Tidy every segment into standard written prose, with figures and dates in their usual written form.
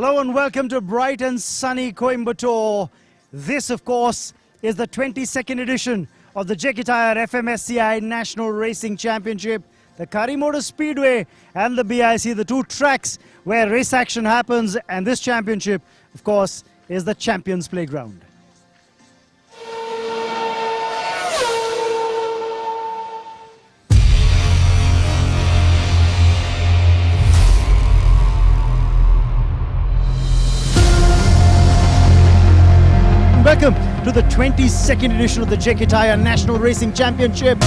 Hello and welcome to bright and sunny Coimbatore. This, of course, is the 22nd edition of the Tyre FMSCI National Racing Championship. The Coimbatore Speedway and the BIC, the two tracks where race action happens, and this championship, of course, is the Champions Playground. Welcome to the 22nd edition of the Tyre National Racing Championship.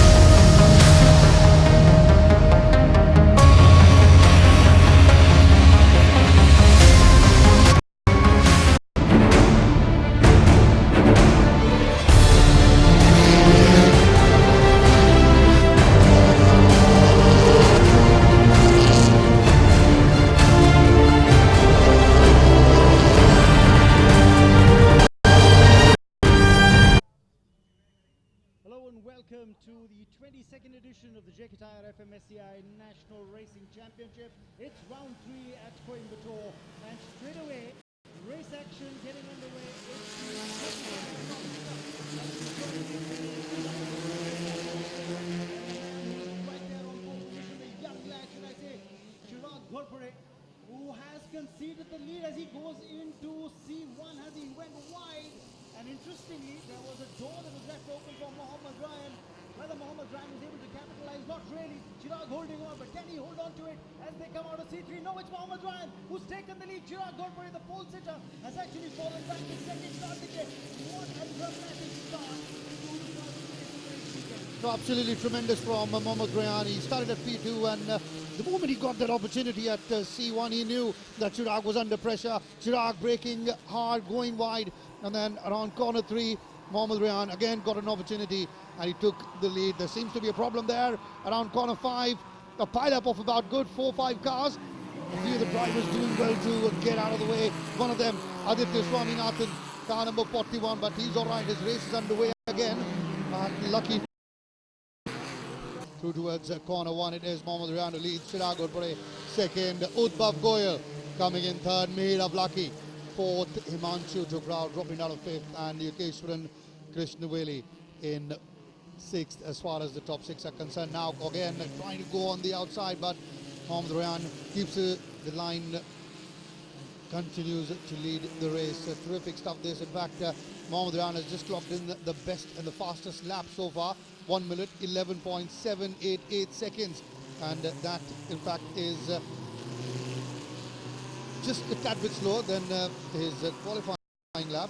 Welcome to the 22nd edition of the Tyre FMSCI National Racing Championship. It's round 3 at Coimbatore, and straight away, race action getting underway. Right there on pole position, the young lad, should I say, Coimbatore, who has conceded the lead as he goes into C1 as he went wide. And interestingly, there was a door that was left open for Mohammed Ryan. Whether Mohammed Ryan was able to capitalize, not really. Chirag holding on, but can he hold on to it as they come out of C3? No, it's Mohammed Ryan who's taken the lead. Chirag Coimbatore, the pole sitter, has actually fallen back to second start again. What a dramatic start. No, absolutely tremendous from Mohammed Ryan. He started at P2, and the moment he got that opportunity at C1, he knew that Chirag was under pressure. Chirag braking hard, going wide, and then around corner 3, Mohammed Ryan again got an opportunity and he took the lead. There seems to be a problem there around corner 5. A pile-up of about good 4-5 cars. A few of the drivers doing well to get out of the way. One of them, Aditya Swaminathan, car number 41, but he's all right. His race is underway again. Lucky. Through towards corner 1, it is Mohammed Ryan who leads. Chirag Coimbatore second. Udbhav Goyal coming in third. Mihir Avlaki fourth. Himanshu Jogral dropping out of 5th. And Yukeshwaran Krishnaveli in 6th as far as the top 6 are concerned. Now again trying to go on the outside, but Mohammed Ryan keeps the line, continues to lead the race. Terrific stuff this. In fact, Mohammed Ryan has just clocked in the best and the fastest lap so far. 1 minute 11.788 seconds, and that in fact is just a tad bit slower than his qualifying lap.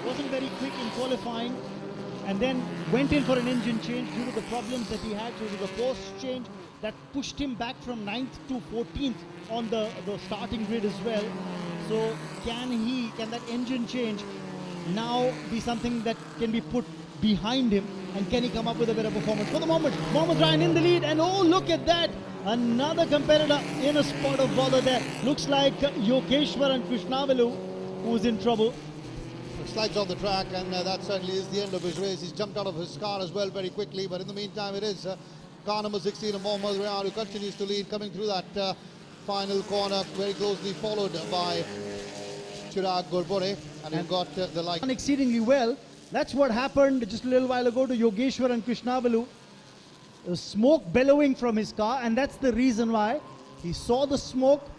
Wasn't very quick in qualifying, and then went in for an engine change due to the problems that he had. So it was a forced change that pushed him back from 9th to 14th on the starting grid as well. So can that engine change now be something that can be put behind him, and can he come up with a better performance? For the moment, Mohammed Ryan in the lead, and oh, look at that, another competitor in a spot of bother there. Looks like Yokeshwaran Krishnavelu who's in trouble. Slides on the track, and that certainly is the end of his race. He's jumped out of his car as well very quickly, but in the meantime it is car number 16 of Mohammed Ryan who continues to lead, coming through that final corner, very closely followed by Chirag Coimbatore, and you've got the like exceedingly well. That's what happened just a little while ago to Yogeshwaran Krishnavelu. Smoke bellowing from his car, and that's the reason why he saw the smoke,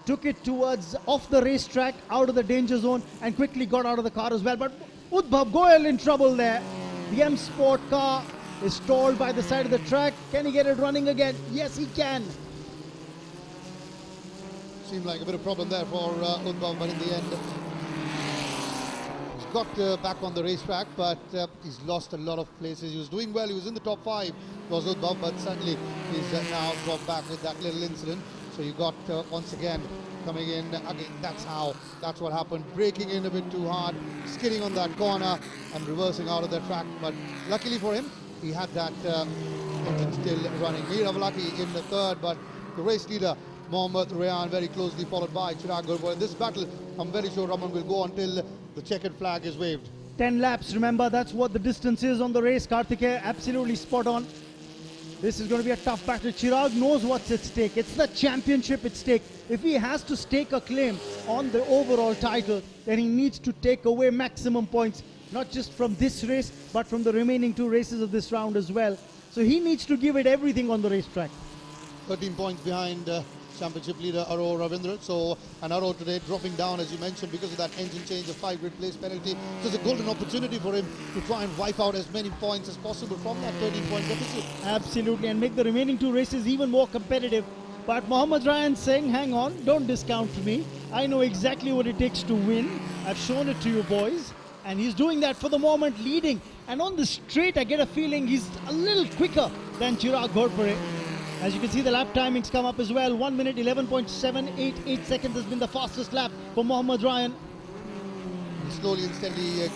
took it towards off the racetrack, out of the danger zone, and quickly got out of the car as well. But Udbhav Goyal in trouble there. The M Sport car is stalled by the side of the track. Can he get it running again? Yes, he can. Seemed like a bit of problem there for Udbhav, but in the end he's got back on the racetrack, but he's lost a lot of places. He was doing well, he was in the top 5, was Udbhav, but suddenly he's now dropped back with that little incident. So you got once again coming in again. That's what happened. Braking in a bit too hard, skidding on that corner and reversing out of the track. But luckily for him, he had that engine still running. Mihir Avlaki in the 3rd, but the race leader Mohammad Rayan very closely followed by Chirag Ghorpare. This battle, I'm very sure, Raman, will go until the checkered flag is waved. 10 laps, remember, that's what the distance is on the race. Karthikeya, absolutely spot on. This is going to be a tough battle. Chirag knows what's at stake. It's the championship at stake. If he has to stake a claim on the overall title, then he needs to take away maximum points, not just from this race, but from the remaining 2 races of this round as well. So he needs to give it everything on the racetrack. 13 points behind championship leader Aro Ravindra. So, and Aro today dropping down, as you mentioned, because of that engine change, a 5-grid place penalty. So it's a golden opportunity for him to try and wipe out as many points as possible from that 13-point deficit. Absolutely, and make the remaining 2 races even more competitive. But Mohammad Rayan saying, hang on, don't discount me. I know exactly what it takes to win. I've shown it to you boys. And he's doing that for the moment, leading. And on the straight, I get a feeling he's a little quicker than Chirag Ghorpare. As you can see, the lap timings come up as well. 1 minute, 11.788 seconds has been the fastest lap for Mohammad Rayan. Slowly and steadily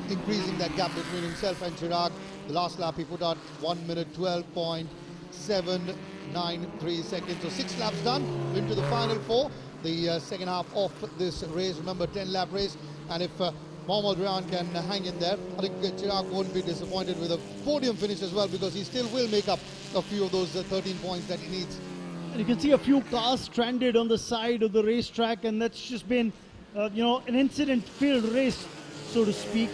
increasing that gap between himself and Chirag. The last lap he put out 1 minute, 12.793 seconds. So 6 laps done into the final 4. The second half of this race, remember, 10-lap race. And if Mohammad Rayan can hang in there, I think Chirag won't be disappointed with a podium finish as well, because he still will make up a few of those 13 points that he needs. And you can see a few cars stranded on the side of the racetrack, and that's just been, an incident-filled race, so to speak.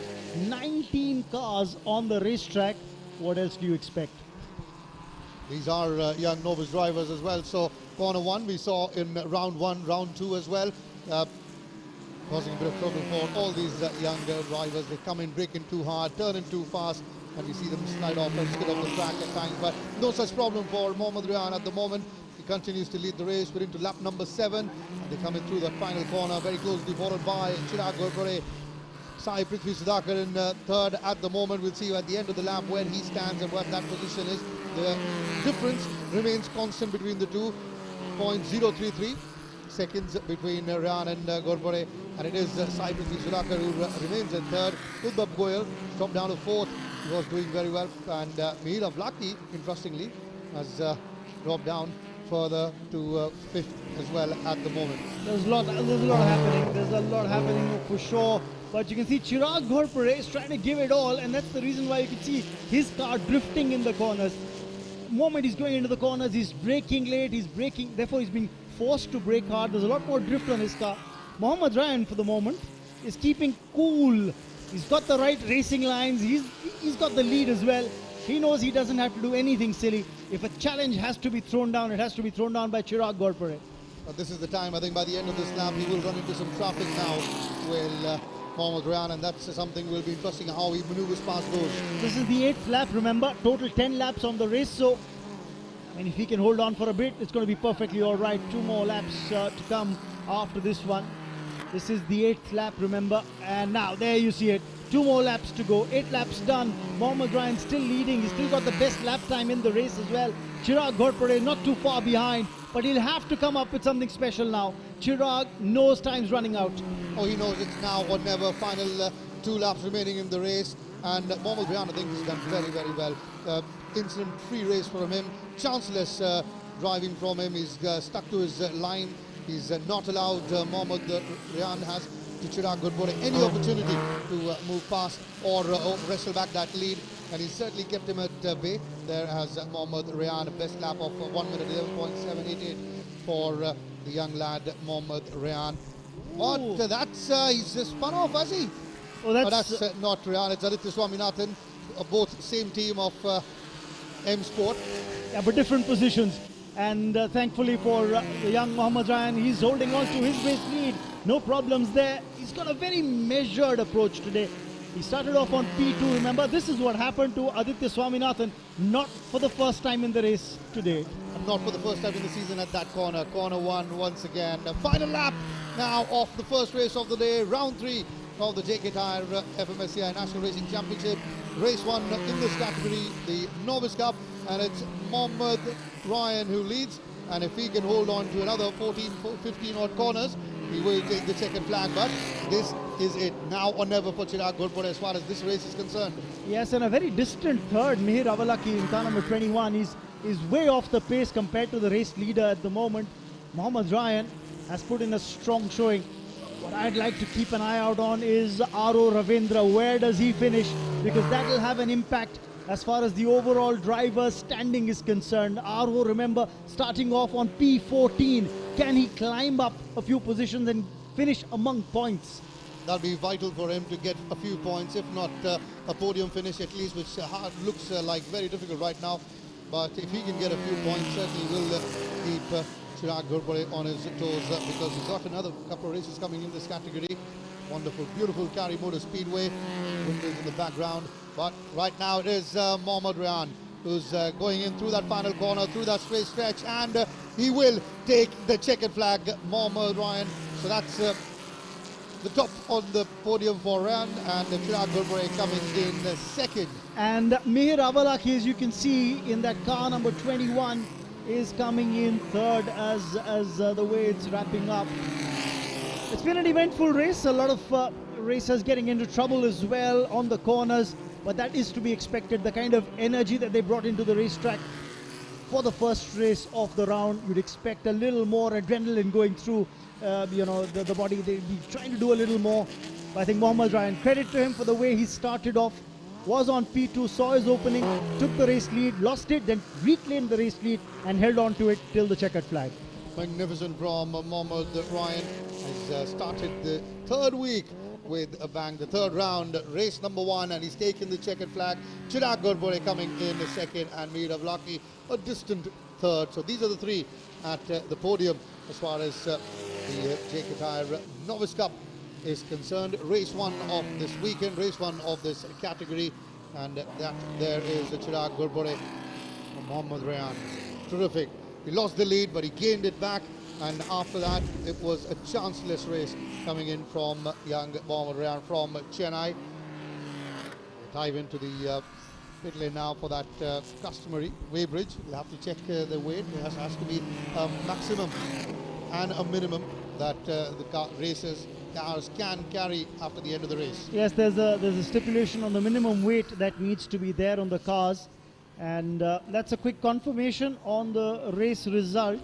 19 cars on the racetrack. What else do you expect? These are young novice drivers as well. So corner 1 we saw in round 1, round 2 as well. Causing a bit of trouble for all these younger drivers. They come in, break in too hard, turn in too fast, and we see them slide off and skid off the track at times. But no such problem for Mohammad Rayan at the moment. He continues to lead the race. We're into lap number 7, and they're coming through that final corner, very closely followed by Chirag Ghorpare. Sai Prithvi Sudhakar in 3rd at the moment. We'll see at the end of the lap where he stands and what that position is. The difference remains constant between the two, 0.033 seconds between Rayan and Ghorpare, and it is Sai Prithvi Sudhakar who remains in 3rd. Udbab Goyal dropped down to 4th. He was doing very well, and Mihir Avlaki, interestingly, has dropped down further to 5th as well at the moment. There's a lot happening. There's a lot happening for sure. But you can see Chirag Ghorpare is trying to give it all, and that's the reason why you can see his car drifting in the corners. The moment he's going into the corners, he's braking late, therefore he's being forced to brake hard. There's a lot more drift on his car. Mohammad Rayan, for the moment, is keeping cool. He's got the right racing lines. He's got the lead as well. He knows he doesn't have to do anything silly. If a challenge has to be thrown down, it has to be thrown down by Chirag Ghorpare. But this is the time, I think by the end of this lap, he will run into some traffic now, will Mohammad Rayan, and that's something will be interesting how he maneuvers past those. This is the 8th lap, remember, total 10 laps on the race, so if he can hold on for a bit, it's going to be perfectly all right. 2 more laps to come after this one. This is the 8th lap, remember, and now there you see it. 2 more laps to go, 8 laps done. Mohammad Rayan still leading. He's still got the best lap time in the race as well. Chirag Ghorpare not too far behind, but he'll have to come up with something special now. Chirag knows time's running out. Oh, he knows it's now or never. Final 2 laps remaining in the race, and Mohammad Rayan, I think, has done very, very well. Incident-free race from him. Chanceless driving from him. He's stuck to his line. He's not allowed, Mohammad Rayan has, to Chirag Ghorpare any opportunity to move past or wrestle back that lead, and he certainly kept him at bay. There has Mohammad Rayan, a best lap of 1 minute 11.788 for the young lad Mohammad Rayan. But that's he's just spun off, has he? Oh, that's not Rayan, it's Aditya Swaminathan, both same team of M Sport. Yeah, but different positions. And thankfully for the young Mohammad Rayan, he's holding on to his race lead. No problems there. He's got a very measured approach today. He started off on P2. Remember, this is what happened to Aditya Swaminathan, not for the first time in the race today. Not for the first time in the season at that corner. Corner 1 once again. The final lap now of the first race of the day. Round 3 of the JK Tyre FMSCI National Racing Championship. Race 1 in this category, the Novice Cup. And it's Mohammad Rayan who leads. And if he can hold on to another 14, 15 odd corners, he will take the checkered flag. But this is it, now or never for Chirag Ghorpare as far as this race is concerned. Yes, and a very distant third, Mihir Avlaki in car number 21. He's way off the pace compared to the race leader at the moment. Mohammad Ryan has put in a strong showing. What I'd like to keep an eye out on is R.O. Ravindra. Where does he finish? Because that will have an impact as far as the overall driver standing is concerned. R.O., remember, starting off on P14. Can he climb up a few positions and finish among points? That'll be vital for him to get a few points, if not a podium finish at least, which looks like very difficult right now. But if he can get a few points, certainly will keep Chirag Ghurpade on his toes because he's got another couple of races coming in this category. Wonderful, beautiful Kari Motor Speedway, windows in the background. But right now it is Mohammad Ryan who's going in through that final corner, through that straight stretch, and he will take the checkered flag, Mohammad Ryan. So that's the top on the podium for Ryan, and Chirag Ghurpade coming in second. And Mihir Avalaki, as you can see in that car number 21, is coming in third as the way it's wrapping up. It's been an eventful race, a lot of racers getting into trouble as well on the corners, but that is to be expected. The kind of energy that they brought into the racetrack for the first race of the round, you'd expect a little more adrenaline going through the body. They'd be trying to do a little more. But I think Mohammad Ryan, credit to him for the way he started off, was on P2, saw his opening, took the race lead, lost it, then reclaimed the race lead and held on to it till the checkered flag. Magnificent from Mohammad Ryan. Has started the third week with a bang, the third round, race number 1, and he's taken the checkered flag. Chirag Ghurpade coming in the second, and Mihir Avalaki a distant third. So these are the three at the podium as far as the JK Tyre Novice Cup is concerned. Race 1 of this weekend, race 1 of this category, and that there is Chirag Ghurpade from Mohammad Ryan. Terrific. He lost the lead, but he gained it back, and after that it was a chanceless race coming in from young Mohammad Ryan from Chennai. Dive into the pit lane now for that customary weighbridge. We'll have to check the weight. There has to be a maximum and a minimum that the cars can carry after the end of the race. Yes, there's a stipulation on the minimum weight that needs to be there on the cars, and that's a quick confirmation on the race result.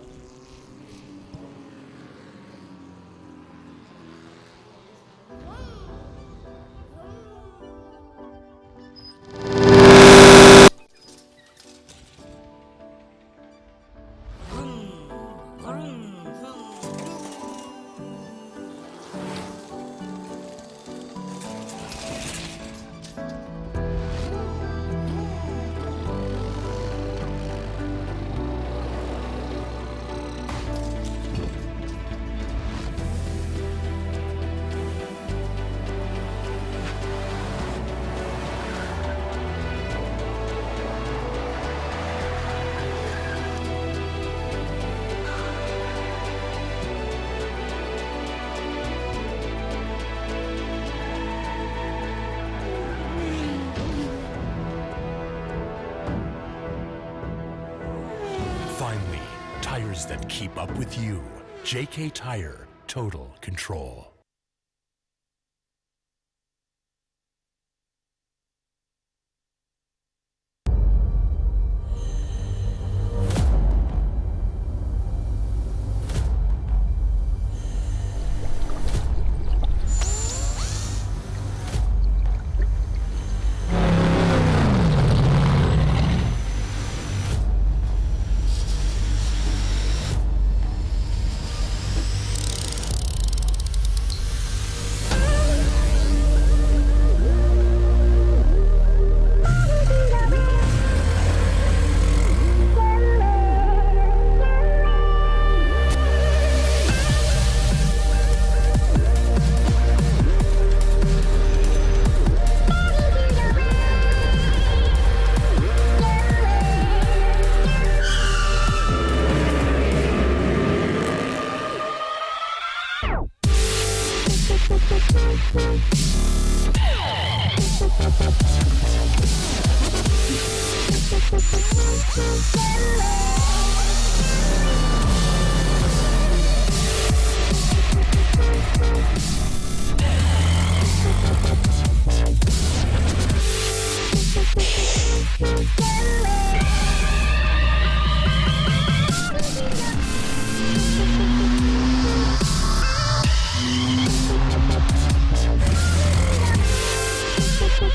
Finally, tires that keep up with you. JK Tyre, total control.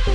The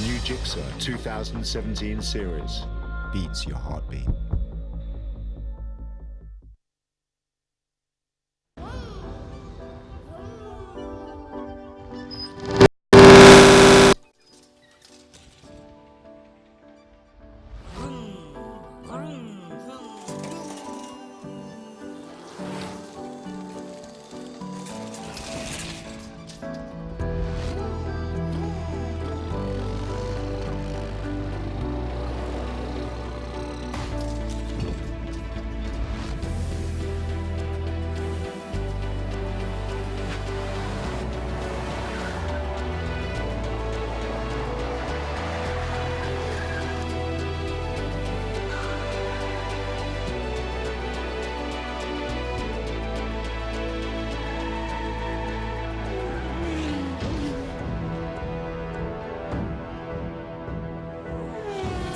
new Gixxer 2017 series beats your heartbeat.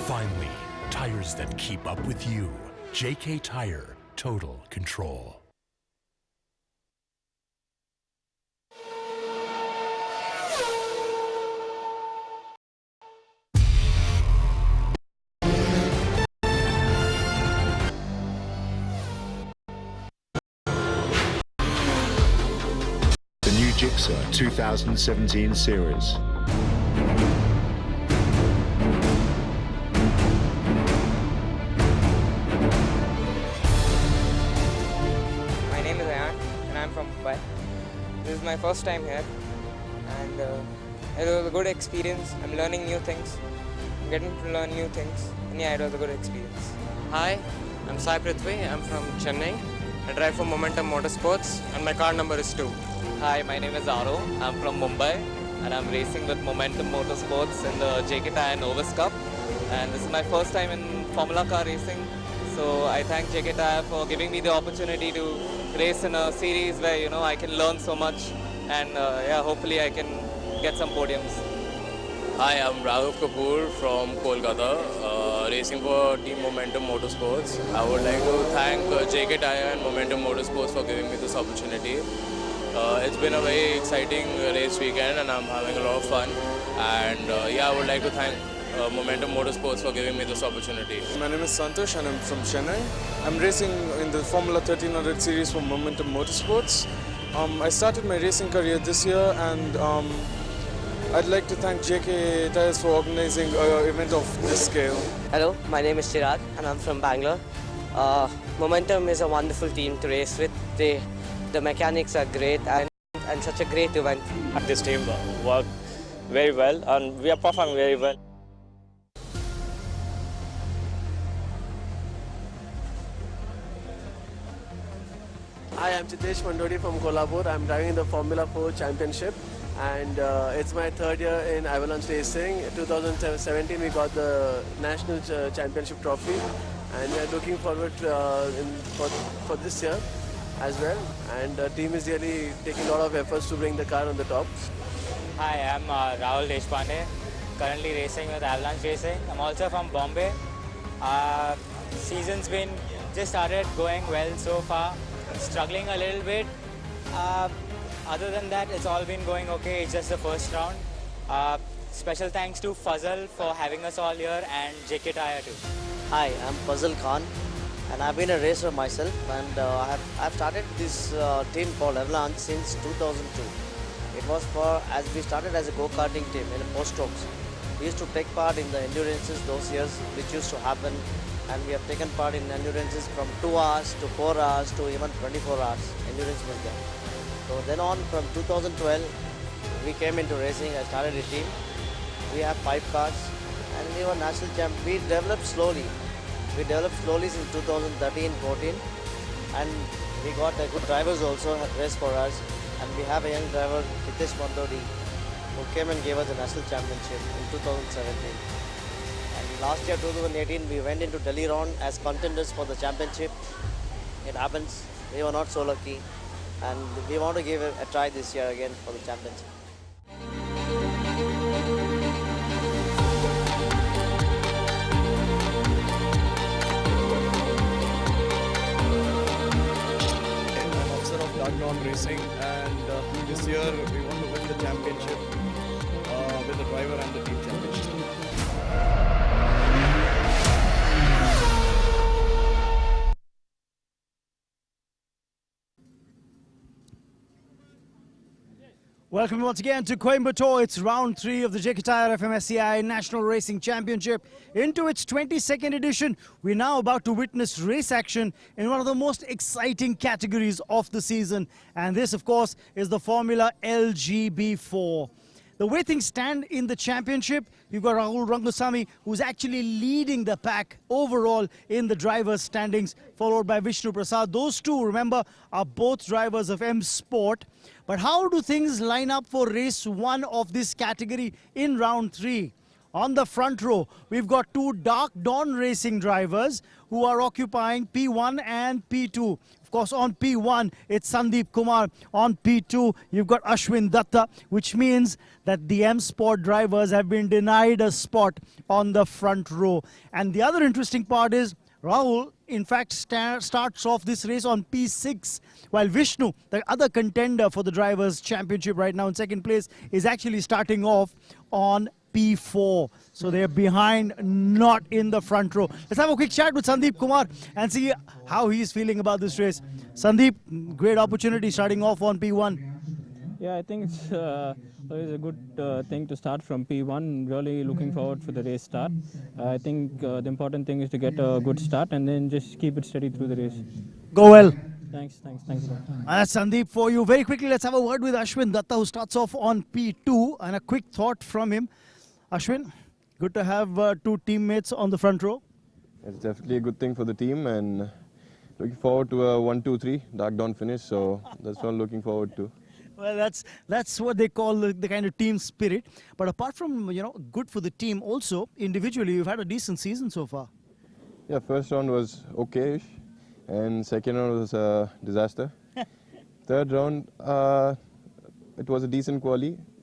Finally, tires that keep up with you. JK Tyre, total control. The new Gixxer 2017 series. My name is Ayan and I'm from Mumbai. This is my first time here and it was a good experience. I'm learning new things, I'm getting to learn new things, and yeah, it was a good experience. Hi, I'm Sai Prithvi. I'm from Chennai. I drive for Momentum Motorsports and my car number is 2. Hi, my name is Aro. I'm from Mumbai and I'm racing with Momentum Motorsports in the JK Tyre Novice Cup. And this is my first time in Formula Car racing. So I thank JK Tyre for giving me the opportunity to race in a series where, you know, I can learn so much and yeah, hopefully I can get some podiums. Hi, I'm Raghav Kapoor from Kolkata, racing for Team Momentum Motorsports. I would like to thank JK Tyre and Momentum Motorsports for giving me this opportunity. It's been a very exciting race weekend and I'm having a lot of fun. And yeah, I would like to thank Momentum Motorsports for giving me this opportunity. My name is Santosh and I'm from Chennai. I'm racing in the Formula 1300 series for Momentum Motorsports. I started my racing career this year and I'd like to thank JK Tyres for organizing an event of this scale. Hello, my name is Chirag and I'm from Bangalore. Momentum is a wonderful team to race with. The mechanics are great and such a great event. This team worked very well and we are performing very well. Hi, I'm Chitesh Mandodi from Coimbatore. I'm driving the Formula 4 Championship and it's my third year in Avalanche Racing. In 2017 we got the National Championship trophy and we are looking forward for this year as well, and the team is really taking a lot of efforts to bring the car on the top. Hi, I'm Rahul Deshpande, currently racing with Avalanche Racing. I'm also from Bombay. Season's been just started going well so far. Struggling a little bit. Other than that, it's all been going okay. It's just the first round. Special thanks to Fazal for having us all here and JK Tyre too. Hi, I'm Fazal Khan and I've been a racer myself, and I've started this team called Avalanche since 2002. It was as we started as a go-karting team in post-strokes. We used to take part in the endurances those years, which used to happen, and we have taken part in endurances from 2 hours to 4 hours to even 24 hours. Endurance was there. So then on, from 2012, we came into racing. I started a team. We have 5 cars, and we were national champ. We developed slowly. We developed slowly since 2013-14, and we got good drivers also race for us. And we have a young driver, Tyre, who came and gave us a national championship in 2017. And last year, 2018, we went into Delhi round as contenders for the championship. It happens. We were not so lucky, and we want to give it a try this year again for the championship. Round racing, and this year we want to win the championship with the driver and the team championship. Welcome once again to Coimbatore. It's round 3 of the JK Tyre FMSCI National Racing Championship. Into its 22nd edition, we're now about to witness race action in one of the most exciting categories of the season. And this, of course, is the Formula LGB4. The way things stand in the championship, you've got Rahul Rangusamy, who's actually leading the pack overall in the drivers' standings, followed by Vishnu Prasad. Those two, remember, are both drivers of M Sport. But how do things line up for race 1 of this category in round 3? On the front row, we've got 2 Dark Dawn Racing drivers who are occupying P1 and P2. Of course, on P1, it's Sandeep Kumar. On P2, you've got Ashwin Datta, which means that the M Sport drivers have been denied a spot on the front row. And the other interesting part is Rahul, in fact, starts off this race on P6, while Vishnu, the other contender for the Drivers' Championship right now in second place, is actually starting off on P4. So they're behind, not in the front row. Let's have a quick chat with Sandeep Kumar and see how he's feeling about this race. Sandeep, great opportunity starting off on P1. Yeah, I think it's always a good thing to start from P1. Really looking forward for the race start. I think the important thing is to get a good start and then just keep it steady through the race. Go well. Thanks a lot. That's Sandeep for you. Very quickly, let's have a word with Ashwin Datta, who starts off on P2, and a quick thought from him. Ashwin, good to have 2 teammates on the front row. It's definitely a good thing for the team, and looking forward to a 1-2-3 Dark Dawn finish. So that's what I'm looking forward to. Well, that's what they call the kind of team spirit. But apart from, good for the team, also individually, you've had a decent season so far. Yeah, first round was okay-ish, and second round was a disaster. Third round, it was a decent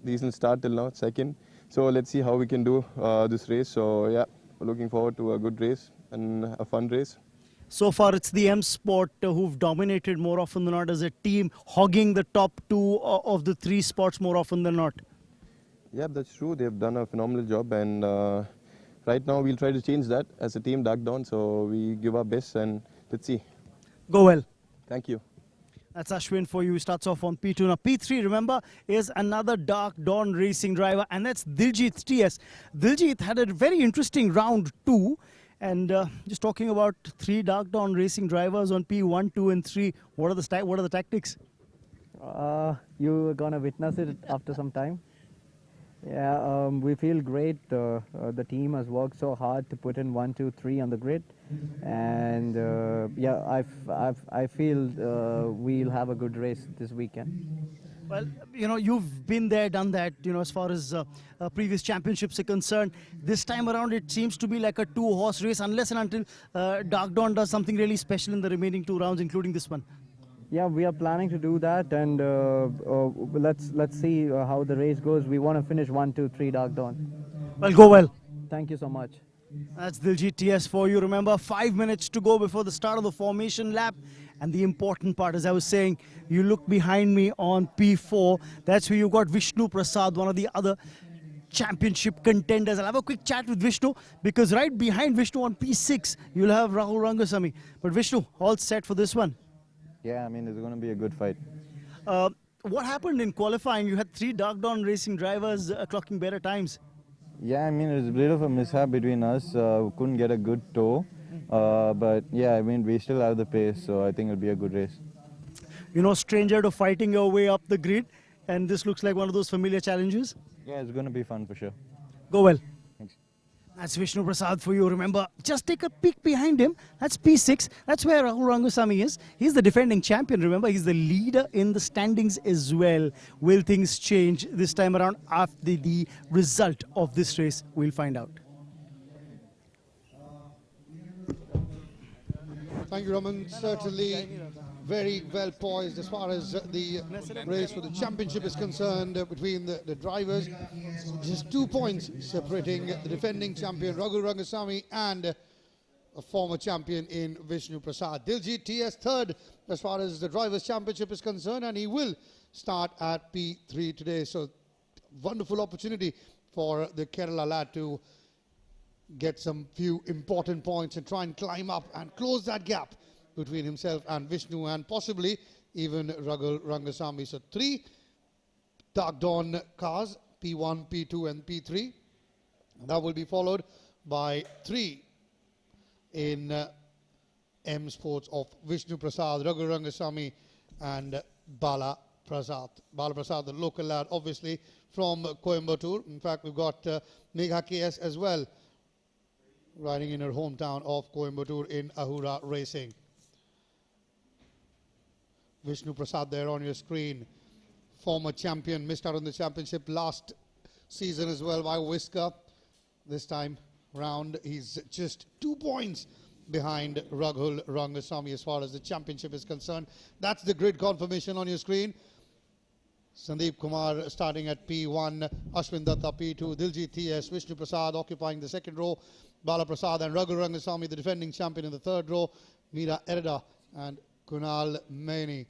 decent start till now, second. So let's see how we can do this race. So yeah, we're looking forward to a good race and a fun race. So far, it's the M Sport who've dominated more often than not as a team, hogging the top 2 of the 3 spots more often than not. Yeah, that's true. They've done a phenomenal job, and right now we'll try to change that as a team, Dark Dawn. So we give our best, and let's see. Go well. Thank you. That's Ashwin for you. He starts off on P2. Now P3, remember, is another Dark Dawn Racing driver, and that's Diljit TS. Diljit had a very interesting round 2. And just talking about 3 Dark Dawn Racing drivers on P1, 2 and 3, what are the tactics? You're going to witness it after some time. Yeah, we feel great. The team has worked so hard to put in 1, 2, 3 on the grid. And yeah, I feel we'll have a good race this weekend. Well, you've been there, done that, as far as previous championships are concerned. This time around, it seems to be like a 2-horse race, unless and until Dark Dawn does something really special in the remaining 2 rounds, including this one. Yeah, we are planning to do that, and let's see how the race goes. We want to finish 1, 2, 3 Dark Dawn. Well, go well. Thank you so much. That's Diljit TS for you. Remember, 5 minutes to go before the start of the formation lap. And the important part, as I was saying, you look behind me on P4. That's where you've got Vishnu Prasad, one of the other championship contenders. I'll have a quick chat with Vishnu because right behind Vishnu on P6, you'll have Rahul Rangasamy. But Vishnu, all set for this one? Yeah, I mean, it's going to be a good fight. What happened in qualifying? You had 3 Dark Dawn racing drivers clocking better times. Yeah, I mean, it was a bit of a mishap between us. We couldn't get a good tow. But yeah, I mean, we still have the pace, so I think it'll be a good race. You know, stranger to fighting your way up the grid, and this looks like one of those familiar challenges. Yeah, it's going to be fun for sure. Go well. Thanks. That's Vishnu Prasad for you. Remember, just take a peek behind him. That's P6. That's where Rahul Rangasamy is. He's the defending champion. Remember, he's the leader in the standings as well. Will things change this time around after the result of this race? We'll find out. Thank you, Raman. Certainly very well poised as far as the race for the championship is concerned between the drivers. Just 2 points separating the defending champion Rahul Rangasamy and a former champion in Vishnu Prasad. Diljit TS third as far as the drivers championship is concerned, and he will start at P3 today. So wonderful opportunity for the Kerala lad to get some few important points and try and climb up and close that gap between himself and Vishnu and possibly even Rahul Rangasamy. So 3 Dark Dawn cars, P1, P2 and P3. That will be followed by 3 in M Sports of Vishnu Prasad, Rahul Rangasamy and Bala Prasad. Bala Prasad, the local lad, obviously from Coimbatore. In fact, we've got Megha KS as well, riding in her hometown of Coimbatore in Ahura Racing. Vishnu Prasad there on your screen, former champion, missed out on the championship last season as well by Whisker. This time round, he's just 2 points behind Rahul Rangasamy as far as the championship is concerned. That's the grid confirmation on your screen. Sandeep Kumar starting at P1, Ashwin Datta P2, Diljit TS, Vishnu Prasad occupying the second row, Bala Prasad and Rahul Rangasamy, the defending champion, in the third row, Meera Erda and Kunal Maini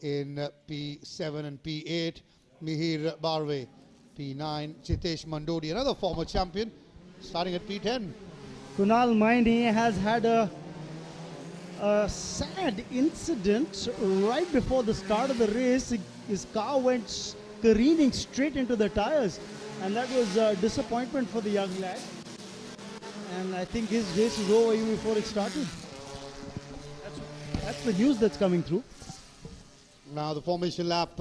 in P7 and P8, Mihir Barve, P9, Chitesh Mandodi, another former champion, starting at P10. Kunal Maini has had a sad incident right before the start of the race. His car went careening straight into the tires, and that was a disappointment for the young lad. And I think his race is over even before it started. That's the news that's coming through. Now the formation lap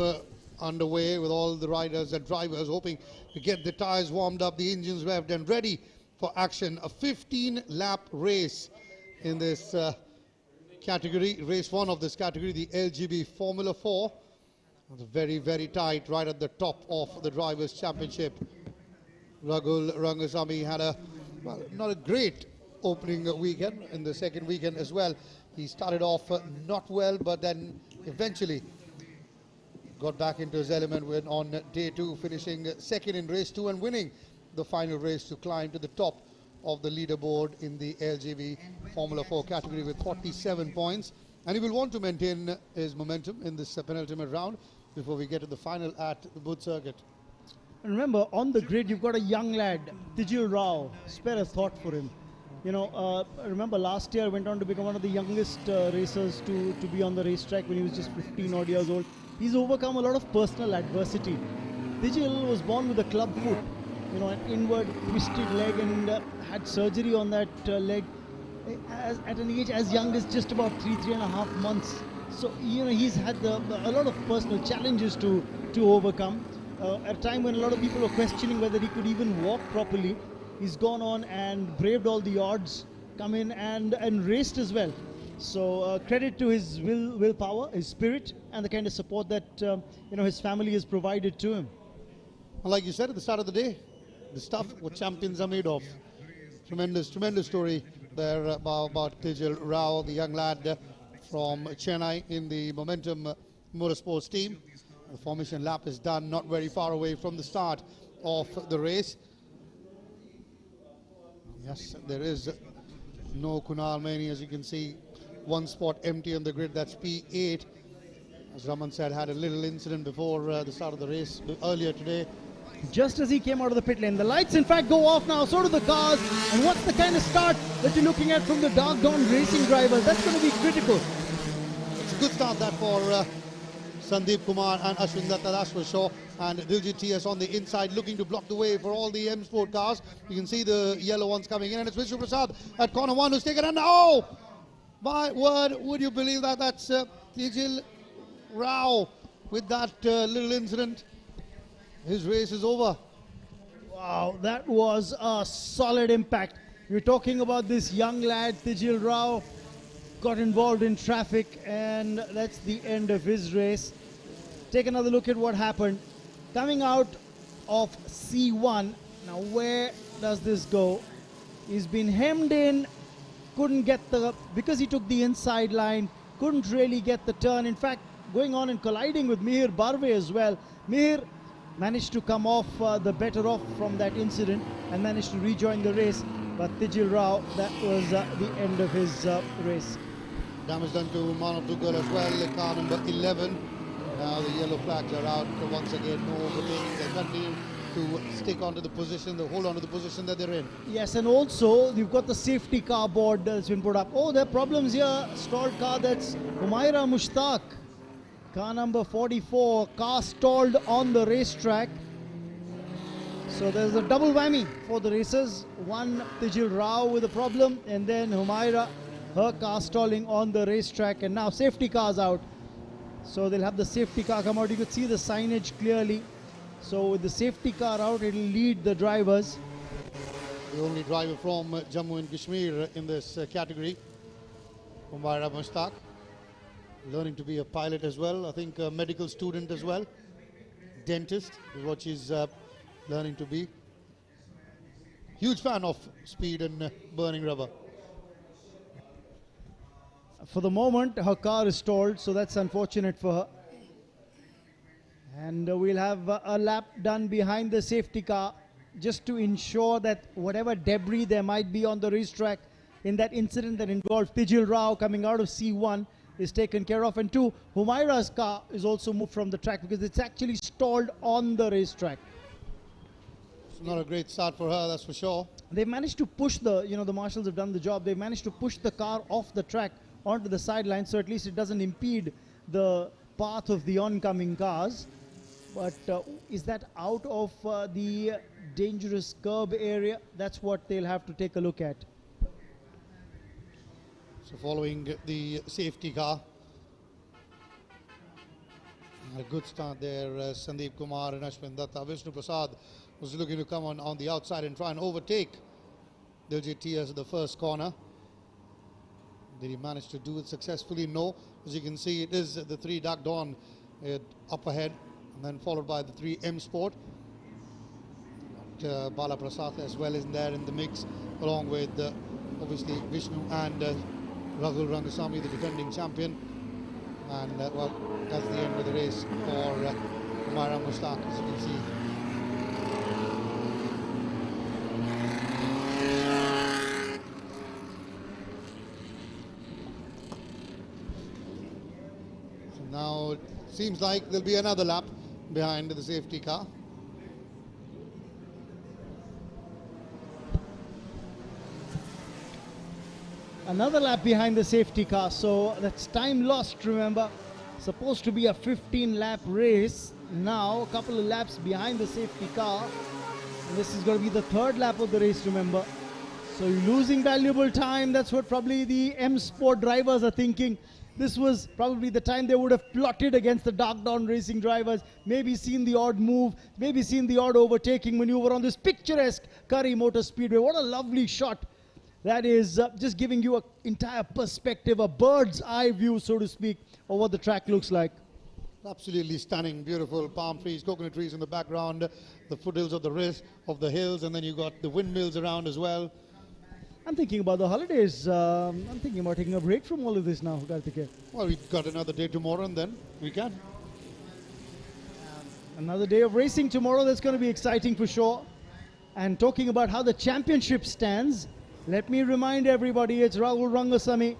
underway with all the riders and drivers hoping to get the tires warmed up, the engines revved and ready for action. A 15-lap race in this category, race 1 of this category, the LGB Formula 4. It's very, very tight right at the top of the Drivers' Championship. Rahul Rangasamy had a, well, not a great opening weekend, in the second weekend as well. He started off not well, but then eventually got back into his element when on day 2, finishing second in race 2 and winning the final race to climb to the top of the leaderboard in the LGB Formula 4 category with 47 points. And he will want to maintain his momentum in this penultimate round before we get to the final at the Buddh Circuit. And remember, on the grid, you've got a young lad, Tijil Rao. Spare a thought for him. You know, remember last year went on to become one of the youngest racers to be on the racetrack when he was just 15 odd years old. He's overcome a lot of personal adversity. Tijil was born with a club foot, you know, an inward twisted leg, and had surgery on that leg at an age as young as just about 3.5 months. So, you know, he's had a lot of personal challenges to overcome. At a time when a lot of people were questioning whether he could even walk properly, he's gone on and braved all the odds, come in and raced as well. So credit to his willpower, his spirit, and the kind of support that you know, his family has provided to him. Like you said at the start of the day, the stuff what champions are made of. Tremendous, tremendous story there about Tijil Rao, the young lad from Chennai in the Momentum Motorsports team. The formation lap is done, not very far away from the start of the race. Yes, there is no Kunal Maini, as you can see. One spot empty on the grid, that's P8. As Raman said, had a little incident before the start of the race earlier today. just as he came out of the pit lane. The lights in fact go off now, so do the cars. And what's the kind of start that you're looking at from the Dark Dawn Racing drivers? That's going to be critical. It's a good start that for Sandeep Kumar and Ashwin Datta, that's for sure. And Diljit TS on the inside looking to block the way for all the M Sport cars. You can see the yellow ones coming in, and it's Vishnu Prasad at corner 1 who's taken, and oh my word, would you believe that? That's Tijil Rao with that little incident. His race is over. Wow, that was a solid impact. You're talking about this young lad, Tijil Rao, got involved in traffic, and that's the end of his race. Take another look at what happened. Coming out of C1, now where does this go? He's been hemmed in, couldn't get because he took the inside line, couldn't really get the turn. In fact, going on and colliding with Mihir Barve as well. Mihir managed to come off the better off from that incident and managed to rejoin the race. But Tijil Rao, that was the end of his race. Damage done to Manav Duggal as well, car number 11. Now the yellow flags are out once again, no overtaking. They continue to stick onto the position, they hold on to the position that they're in. Yes, and also you've got the safety car board that's been put up. Oh, there are problems here. Stalled car, that's Humaira Mushtaq. Car number 44, car stalled on the racetrack. So there's a double whammy for the racers. One, Tijil Rao with a problem, and then Humaira, her car stalling on the racetrack, and now safety cars out. So they'll have the safety car come out. You could see the signage clearly. So with the safety car out, it'll lead the drivers. The only driver from Jammu and Kashmir in this category, Humaira Mushtaq. Learning to be a pilot as well. I think a medical student as well. Dentist is what she's learning to be. Huge fan of speed and burning rubber. For the moment, her car is stalled, so that's unfortunate for her. And we'll have a lap done behind the safety car just to ensure that whatever debris there might be on the racetrack in that incident that involved Tijil Rao coming out of C1 is taken care of. And 2, Humaira's car is also moved from the track because it's actually stalled on the racetrack. It's not a great start for her, that's for sure. They managed to push the marshals have done the job. They managed to push the car off the track onto the sideline, so at least it doesn't impede the path of the oncoming cars. But is that out of the dangerous curb area? That's what they'll have to take a look at. So following the safety car. A good start there, Sandeep Kumar and Ashwin Datta. Vishnu Prasad was looking to come on the outside and try and overtake Diljit TS at the first corner. Did he manage to do it successfully? No. As you can see, it is the 3 Dark Dawn up ahead, and then followed by the 3 M Sport. Bala Prasad as well is there in the mix, along with obviously Vishnu and Rahul Rangasamy, the defending champion. And well, that's the end of the race for Humaira Mushtaq, as you can see. Now it seems like there'll be another lap behind the safety car. Another lap behind the safety car, so that's time lost, remember. Supposed to be a 15-lap race. Now a couple of laps behind the safety car. And this is going to be the 3rd lap of the race, remember. So you're losing valuable time. That's what probably the M Sport drivers are thinking. This was probably the time they would have plotted against the Dark Dawn Racing drivers, maybe seen the odd move, maybe seen the odd overtaking maneuver on this picturesque Curry Motor Speedway. What a lovely shot. That is just giving you an entire perspective, a bird's eye view, so to speak, of what the track looks like. Absolutely stunning, beautiful palm trees, coconut trees in the background, the foothills of the hills, and then you got the windmills around as well. I'm thinking about the holidays. I'm thinking about taking a break from all of this now, Karthikeya. Well, we've got another day tomorrow, and then we can. Another day of racing tomorrow. That's going to be exciting for sure. And talking about how the championship stands, let me remind everybody it's Rahul Rangasamy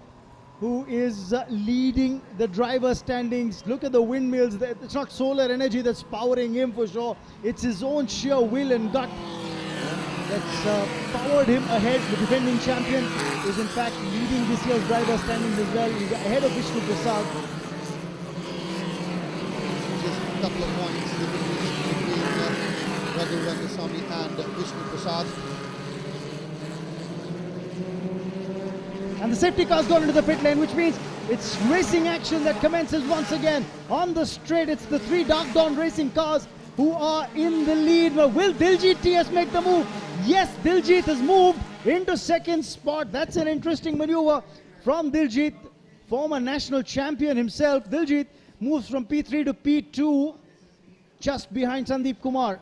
who is leading the driver standings. Look at the windmills. It's not solar energy that's powering him for sure. It's his own sheer will and gut that's powered him ahead. The defending champion is in fact leading this year's driver standings as well. He's ahead of Vishnu Prasad. Just a couple of points between Raghu Rangasamy and Vishnu Prasad. And the safety car's gone into the pit lane, which means it's racing action that commences once again. On the straight, it's the three Dark Dawn racing cars who are in the lead. Will Diljit TS make the move? Yes, Diljit has moved into second spot. That's an interesting maneuver from Diljit, former national champion himself. Diljit moves from P3 to P2, just behind Sandeep Kumar.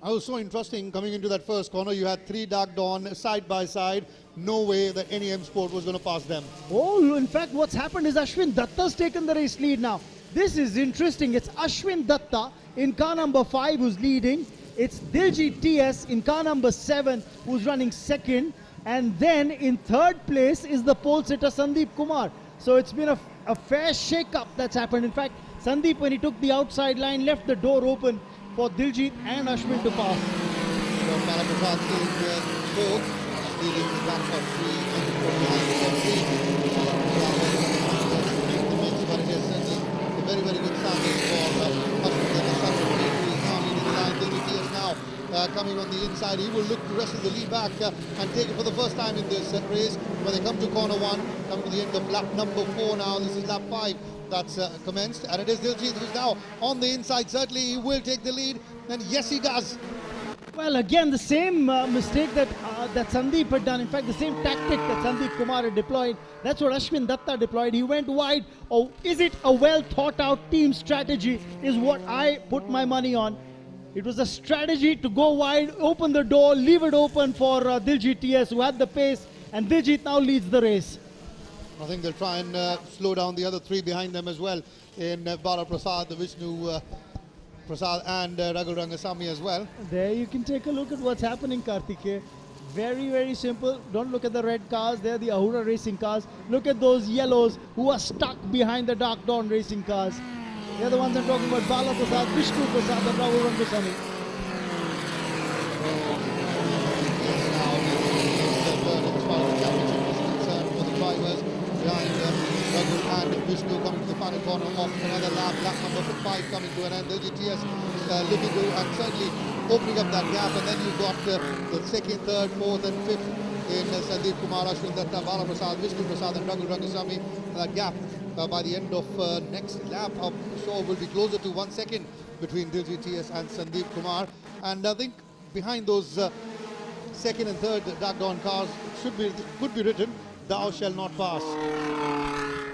It was so interesting coming into that first corner. You had three Dark Dawn side by side. No way that any M Sport was going to pass them. Oh, in fact, what's happened is Ashwin Datta's taken the race lead now. This is interesting. It's Ashwin Datta in car number 5 who's leading. It's Diljit TS in car number 7 who's running second. And then in third place is the pole sitter Sandeep Kumar. So it's been a fair shake-up that's happened. In fact, Sandeep, when he took the outside line, left the door open for Diljit and Ashwin to pass. Fourth, leading the back of 3 and the but it is certainly a very, very good standing for Ashwin Datta, who is now leading the line. Diljit TS now coming on the inside. He will look to wrestle the lead back and take it for the first time in this race. When they come to corner 1, coming to the end of lap number 4 now. This is lap 5 that's commenced, and it is Diljit who's now on the inside. Certainly he will take the lead, and yes he does. Well, again, the same mistake that Sandeep had done. In fact, the same tactic that Sandeep Kumar had deployed. That's what Ashwin Datta deployed. He went wide. Oh, is it a well thought out team strategy is what I put my money on. It was a strategy to go wide, open the door, leave it open for Diljit TS, who had the pace, and Diljit now leads the race. I think they'll try and slow down the other 3 behind them as well in Bala Prasad, Vishnu Prasad and Raghu Rangasamy as well. There you can take a look at what's happening, Karthike. Very, very simple. Don't look at the red cars. They're the Ahura racing cars. Look at those yellows who are stuck behind the Dark Dawn racing cars. They're the ones I'm talking about. Bala Prasad, Vishnu Prasad and Raghu Rangasamy. Behind Raghu and Vishnu coming to the final corner of another lap. Lap number 5 coming to an end. Diljit TS looking to and certainly opening up that gap, and then you've got the second, third, fourth and fifth in Sandeep Kumar, Ashwin Datta, Bala Prasad, Vishnu Prasad and Raghu Rangasamy. That gap by the end of next lap, I'm sure will be closer to 1 second between Diljit TS and Sandeep Kumar. And I think behind those second and third Dark Dawn cars could be written, "Thou shall not pass."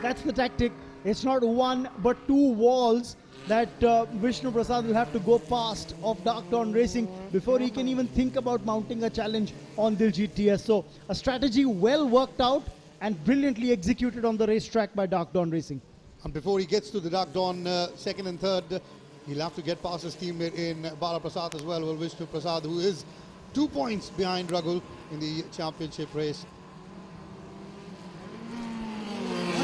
That's the tactic. It's not 1 but 2 walls that Vishnu Prasad will have to go past of Dark Dawn Racing before he can even think about mounting a challenge on Diljit TS. So a strategy well worked out and brilliantly executed on the racetrack by Dark Dawn Racing. And before he gets to the Dark Dawn second and third, he'll have to get past his teammate in Bala Prasad as well. Well, Vishnu Prasad, who is 2 points behind Raghu in the championship race.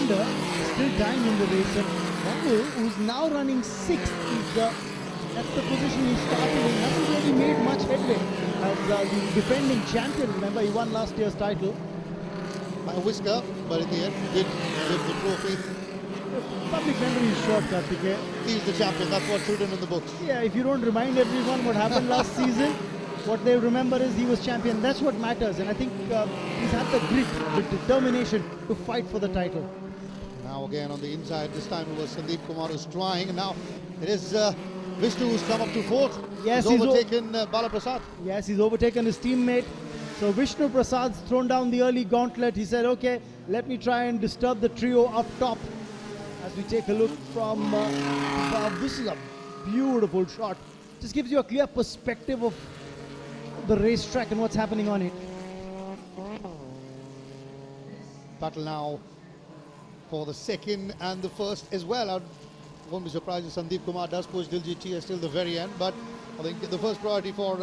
Still dying in the race, and Raghu, who's now running 6th, that's the position he started in. Hasn't really made much headway as the defending champion. Remember, he won last year's title by a whisker, but in the end did win the trophy. Public memory is short, Karthike. He's the champion. That's what's written in the books. Yeah, if you don't remind everyone what happened last season, what they remember is he was champion. That's what matters, and I think he's had the grit, the determination to fight for the title. Now again on the inside, this time it was Sandeep Kumar who's trying, and now it is Vishnu who's come up to 4th. Yes, he's overtaken Bala Prasad. Yes, he's overtaken his teammate. So Vishnu Prasad's thrown down the early gauntlet. He said, okay, let me try and disturb the trio up top. As we take a look from above, this is a beautiful shot. Just gives you a clear perspective of the racetrack and what's happening on it. Battle now for the second and the first as well. I won't be surprised if Sandeep Kumar does push Diljit TS till the very end, but I think the first priority for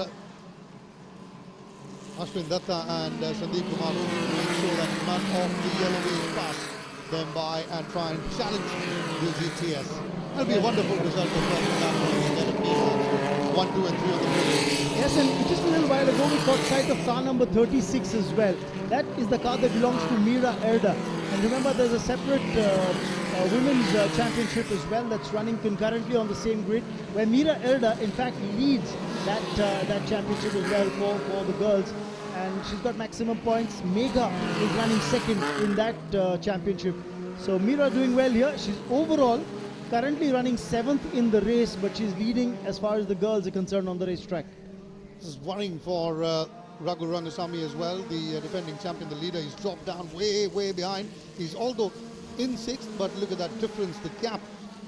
Ashwin Datta and Sandeep Kumar will make sure that front of the yellow wheels pass them by and try and challenge the GTS. That'll be a wonderful result for Instead of being 1, 2 and 3 on the grid. Yes, and just a little while ago we caught sight of car number 36 as well. That is the car that belongs to Mira Erda. And remember, there's a separate women's championship as well that's running concurrently on the same grid, where Mira Erda in fact leads that championship as well for the girls. And she's got maximum points. Megha is running second in that championship. So Mira doing well here. She's overall currently running 7th in the race, but she's leading as far as the girls are concerned on the racetrack. This is worrying for Raghu Rangasamy as well, the defending champion, the leader. He's dropped down way behind. He's although in 6th, but look at that difference. The gap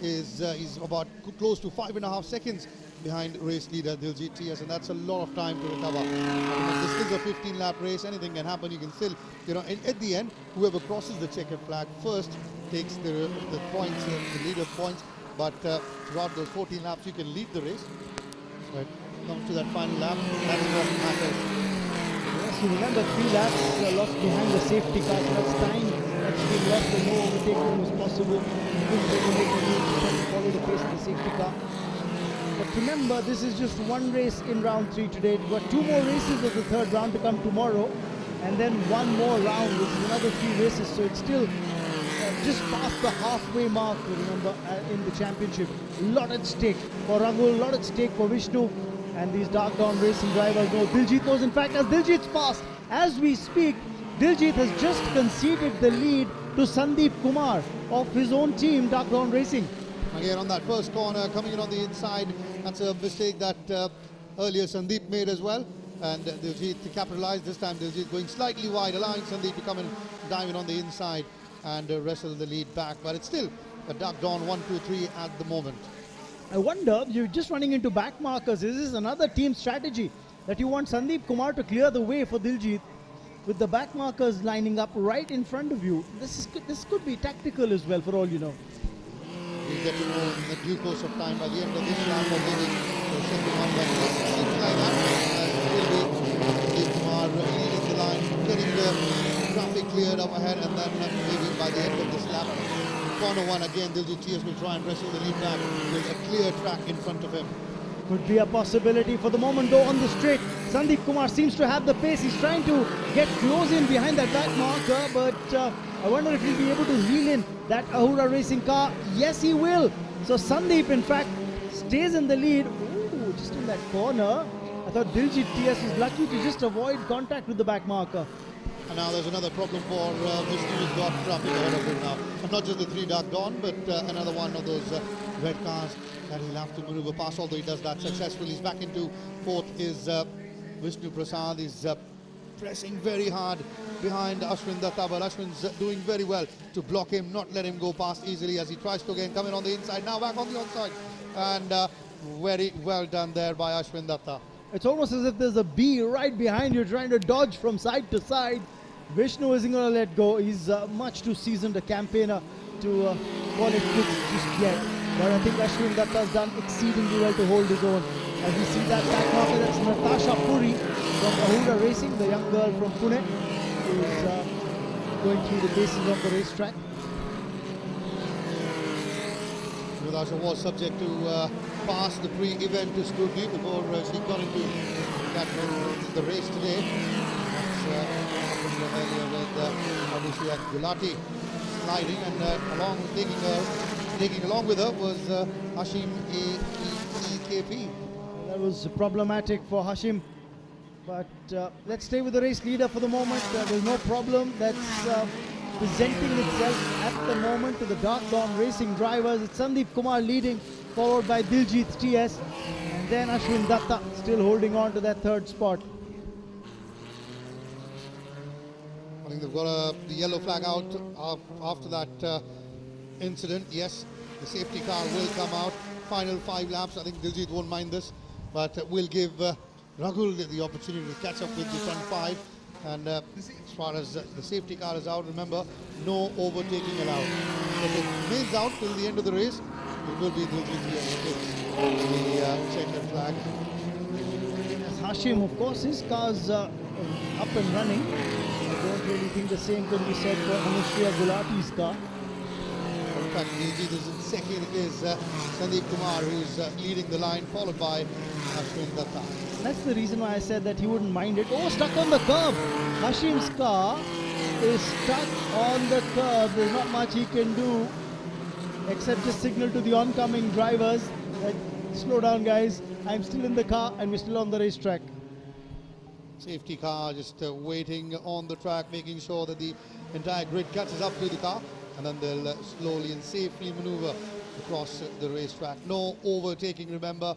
is he's about close to 5.5 seconds behind race leader Diljit TS, and that's a lot of time to recover. This is a 15-lap race. Anything can happen. You can still, at the end, whoever crosses the checkered flag first takes the points, the leader points. But throughout those 14 laps, you can lead the race. But comes to that final lap, that's what matters. Yes, you remember 3 laps lost behind the safety car, so that's time that's been lost and no overtaking was possible. You couldn't overtake to follow the pace of the safety car. But remember, this is just one race in round 3 today. We've got 2 more races of the 3rd round to come tomorrow, and then 1 more round, which is another 3 races. So it's still just past the halfway mark, remember, in the championship. A lot at stake for Raghu, a lot at stake for Vishnu, and these dark dawn racing drivers know. Diljit knows. In fact, as Diljit's passed, as we speak, Diljit has just conceded the lead to Sandeep Kumar of his own team, Dark Dawn Racing. Again on that first corner, coming in on the inside, that's a mistake that earlier Sandeep made as well. And Diljit to capitalize. This time Diljit going slightly wide, allowing Sandeep to come and dive in on the inside and wrestle the lead back. But it's still a Dark Dawn 1, 2, 3 at the moment. I wonder, you're just running into back markers. Is this another team strategy that you want Sandeep Kumar to clear the way for Diljit with the back markers lining up right in front of you? This could be tactical as well, for all you know. We'll get to know in the due course of time by the end of this lap or maybe the second one. But it seems like that will be Sandeep Kumar leading the line, getting the traffic cleared up ahead, and then maybe by the end of this lap, corner 1 again, Diljit TS will try and wrestle the lead back with a clear track in front of him. Could be a possibility for the moment though on the straight. Sandeep Kumar seems to have the pace. He's trying to get close in behind that back marker, but I wonder if he'll be able to reel in that Ahura Racing car. Yes, he will. So Sandeep, in fact, stays in the lead. Ooh, just in that corner. I thought Diljit TS was lucky to just avoid contact with the back marker. And now there's another problem for Vishnu. He's got traffic ahead of him now. And not just the 3 Dark Dawn, but another one of those red cars that he'll have to maneuver past, although he does that successfully. He's back into 4th is Vishnu Prasad. He's pressing very hard behind Ashwin Datta, but Ashwin's doing very well to block him, not let him go past easily as he tries to again come in on the inside. Now back on the outside, and very well done there by Ashwin Datta. It's almost as if there's a bee right behind you trying to dodge from side to side. Vishnu isn't going to let go. He's much too seasoned a campaigner to call it quits just yet. But I think Ashwin Datta has done exceedingly well to hold his own. As we see that back marker, that's Natasha Puri from Ahura Racing, the young girl from Pune, who's going through the paces of the racetrack. Natasha was subject to pass the pre-event to scrutiny before she got into the race today. That's happened earlier with Abhishek Gulati sliding, and taking along with her was Hashim EKP. That was problematic for Hashim, but let's stay with the race leader for the moment. There's no problem that's presenting itself at the moment to the Dark Dawn Racing drivers. It's Sandeep Kumar leading, followed by Diljit TS, and then Ashwin Datta still holding on to that 3rd spot. I think they've got the yellow flag out after that incident. Yes, the safety car will come out. Final 5 laps. I think Diljit won't mind this, but we'll give Raghu the opportunity to catch up with the front 5. And as far as the safety car is out, remember, no overtaking allowed. If it remains out till the end of the race, it will be Diljit who takes the checkered flag. As Hashim, of course, his car's up and running. don't really think the same can be said for Anushriya Gulati's car. In fact, Diljit is in second. It is Sandeep Kumar who's leading the line, followed by Ashwin Datta. That's the reason why I said that he wouldn't mind it. Oh, stuck on the curb. Hashim's car is stuck on the curb. There's not much he can do except just signal to the oncoming drivers that slow down, guys. I'm still in the car and we're still on the racetrack. Safety car just waiting on the track, making sure that the entire grid catches up to the car, and then they'll slowly and safely maneuver across the racetrack. No overtaking, remember.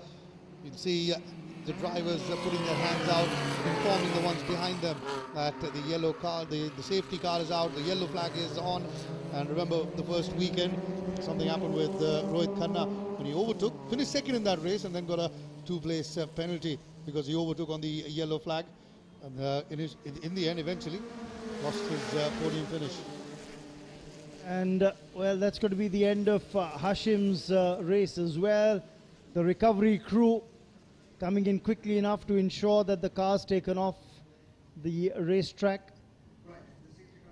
You can see the drivers putting their hands out, informing the ones behind them that the yellow car, the safety car is out, the yellow flag is on. And remember, the first weekend, something happened with Rohit Khanna when he overtook, finished second in that race, and then got a two-place penalty because he overtook on the yellow flag. And in the end, eventually, lost his podium finish. And, well, that's going to be the end of Hashim's race as well. The recovery crew coming in quickly enough to ensure that the car's taken off the racetrack.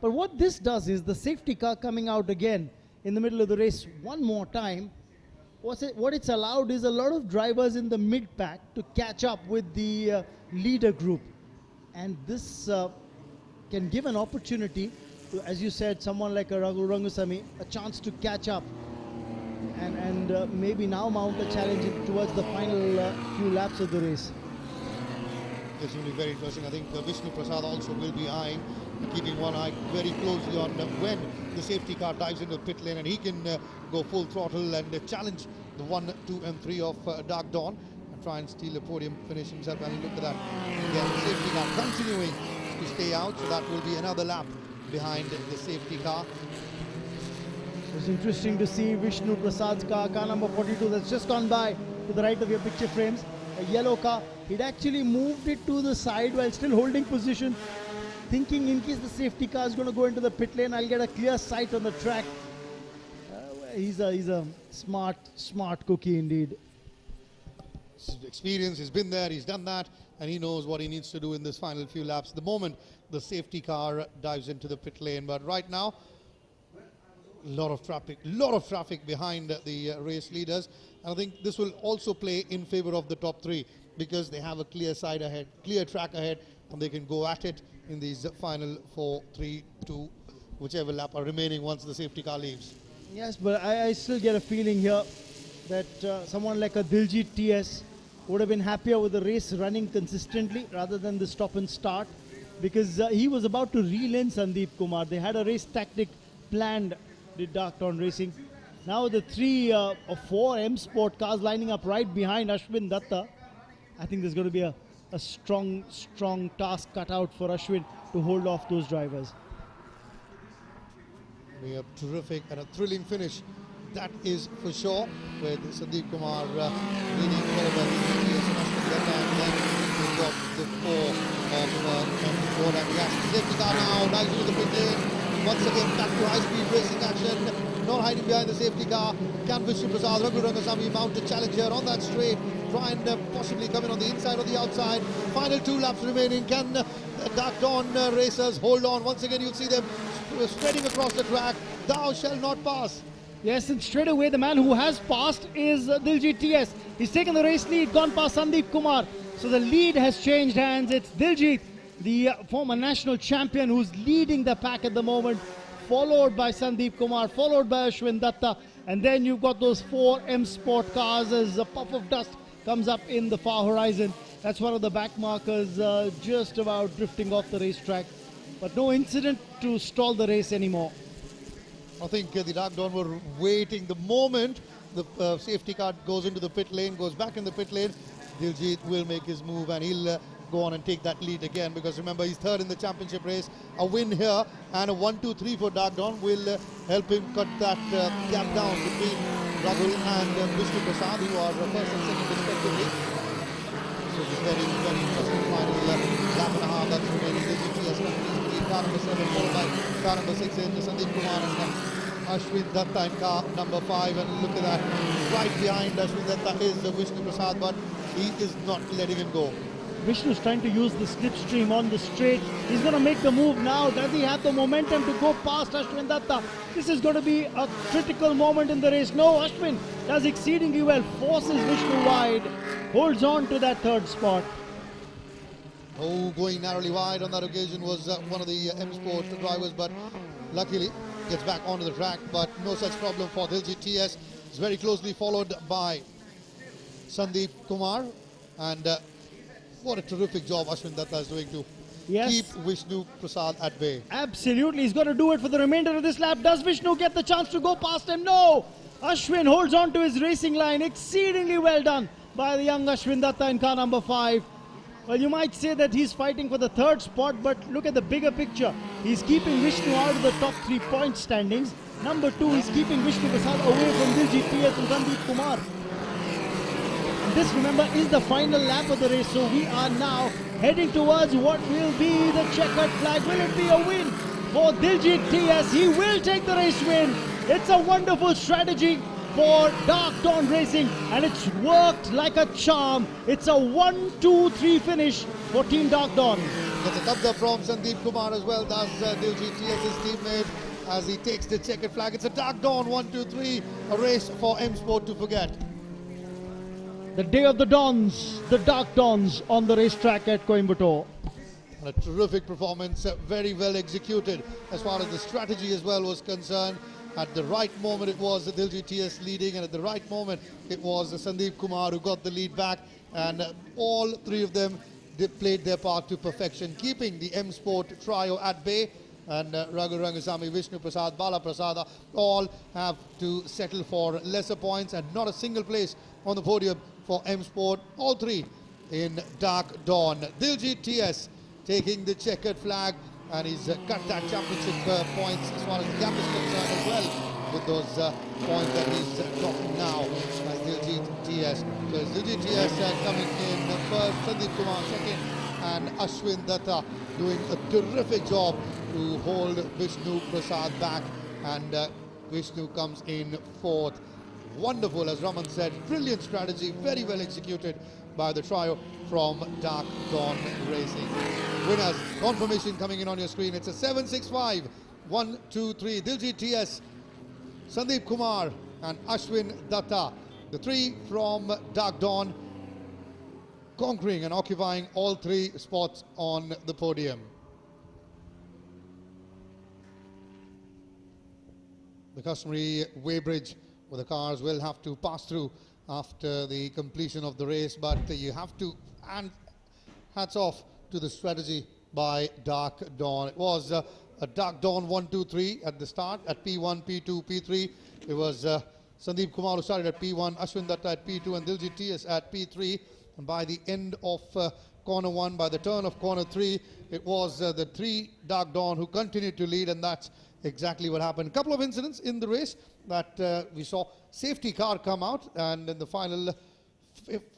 But what this does is the safety car coming out again in the middle of the race one more time. What it's allowed is a lot of drivers in the mid-pack to catch up with the leader group. And this can give an opportunity to, as you said, someone like a Raghu Rangusamy, a chance to catch up and maybe now mount a challenge towards the final few laps of the race. This will be very interesting. I think Vishnu Prasad also will be eyeing, keeping one eye very closely on when the safety car dives into the pit lane, and he can go full throttle and challenge the 1, 2 and 3 of Dark Dawn and try and steal a podium finish himself. And look at that. Again, the safety car continuing to stay out, so that will be another lap behind the safety car. It's interesting to see Vishnu Prasad's car number 42 that's just gone by to the right of your picture frames. A yellow car. He'd actually moved it to the side while still holding position, thinking in case the safety car is going to go into the pit lane, I'll get a clear sight on the track. He's a smart cookie indeed. His experience, he's been there, he's done that, and he knows what he needs to do in this final few laps. The moment the safety car dives into the pit lane, but right now, a lot of traffic behind the race leaders. And I think this will also play in favor of the top three because they have a clear side ahead, clear track ahead, and they can go at it in these final 4, 3, 2, whichever lap are remaining once the safety car leaves. Yes, but I still get a feeling here that someone like a Diljit TS would have been happier with the race running consistently rather than the stop and start, because he was about to reel in Sandeep Kumar. They had a race tactic planned, did Dark Dawn Racing. Now the 3 or 4 M Sport cars lining up right behind Ashwin Datta. I think there's going to be a strong task cut out for Ashwin to hold off those drivers. We have terrific and a thrilling finish, that is for sure, with Sandeep Kumar leading followed by the Ashwin Datta, and then we've got the 4 of Ford and Gas. Safety car now, nice into the pit lane. Once again back to high-speed racing action, not hiding behind the safety car. Can Vishnu Prasad, Raghu Rangasamy mount a challenge here on that straight, try and possibly come in on the inside or the outside. Final 2 laps remaining. Can Dark Dawn racers hold on? Once again you'll see them spreading across the track. Thou shall not pass. Yes, and straight away the man who has passed is Diljit TS. He's taken the race lead, gone past Sandeep Kumar. So the lead has changed hands. It's Diljit, the former national champion, who's leading the pack at the moment, followed by Sandeep Kumar, followed by Ashwin Datta, and then you've got those 4 M Sport cars as a puff of dust comes up in the far horizon. That's one of the back markers just about drifting off the racetrack, but no incident to stall the race anymore. I think the Dark Dawn were waiting the moment the safety car goes into the pit lane, goes back in the pit lane. Diljit will make his move and he'll go on and take that lead again, because remember, he's third in the championship race. A win here and a 1, 2, 3 for Dark Dawn will help him cut that gap down between Rahul and Vishnu Prasad, who are first and second respectively. So it's a very, very interesting final lap and a half that's remaining. This is car number 7, followed by car number 6 in Sandeep Kumar and Ashwin Datta in car number 5. And look at that, right behind Ashwin Datta is Vishnu Prasad, but he is not letting him go. Vishnu's trying to use the slipstream on the straight. He's going to make the move now. Does he have the momentum to go past Ashwin Datta? This is going to be a critical moment in the race. No, Ashwin does exceedingly well. Forces Vishnu wide. Holds on to that third spot. Oh, going narrowly wide on that occasion was one of the M Sport drivers, but luckily gets back onto the track. But no such problem for Diljit TS. It's very closely followed by Sandeep Kumar, and what a terrific job Ashwin Datta is doing to keep Vishnu Prasad at bay. Absolutely, he's going to do it for the remainder of this lap. Does Vishnu get the chance to go past him? No! Ashwin holds on to his racing line. Exceedingly well done by the young Ashwin Datta in car number 5. Well, you might say that he's fighting for the third spot, but look at the bigger picture. He's keeping Vishnu out of the top 3 point standings. Number 2, he's keeping Vishnu Prasad away from Diljit TS and Sandeep Kumar. And this, remember, is the final lap of the race, so we are now heading towards what will be the checkered flag. Will it be a win for Diljit TS? He will take the race win. It's a wonderful strategy for Dark Dawn Racing, and it's worked like a charm. It's a 1-2-3 finish for Team Dark Dawn. Gets a thumbs up from Sandeep Kumar as well. Does Diljit TS's teammate as he takes the checkered flag. It's a Dark Dawn 1-2-3, a race for M Sport to forget. The day of the Dawns, the Dark Dawns on the racetrack at Coimbatore. A terrific performance, very well executed as far as the strategy as well was concerned. At the right moment it was Diljit TS leading, and at the right moment it was Sandeep Kumar who got the lead back, and all 3 of them played their part to perfection, keeping the M Sport trio at bay. And Raghu Rangasamy, Vishnu Prasad, Bala Prasada all have to settle for lesser points, and not a single place on the podium for M Sport, all 3 in Dark Dawn. Diljit TS taking the checkered flag, and he's cut that championship points as far as the gap is concerned as well, with those points that he's dropping now as Diljit TS. So it's Diljit TS coming in first, Sandeep Kumar second, and Ashwin Datta doing a terrific job to hold Vishnu Prasad back, and Vishnu comes in fourth. Wonderful, as Raman said, brilliant strategy, very well executed by the trio from Dark Dawn Racing. Winners, confirmation coming in on your screen. It's a 7-6-5, 1-2-3. Diljit TS, Sandeep Kumar and Ashwin Datta, the 3 from Dark Dawn, conquering and occupying all 3 spots on the podium. The customary weighbridge where the cars will have to pass through after the completion of the race, but you have to, and hats off to the strategy by Dark Dawn. It was a Dark Dawn 1-2-3 at the start, at P1, P2, P3. It was Sandeep Kumar who started at P1, Ashwin Datta at P2, and Diljit TS at P3. And by the end of corner 1, by the turn of corner 3, it was the 3 Dark Dawn who continued to lead, and that's exactly what happened. A couple of incidents in the race that we saw safety car come out, and in the final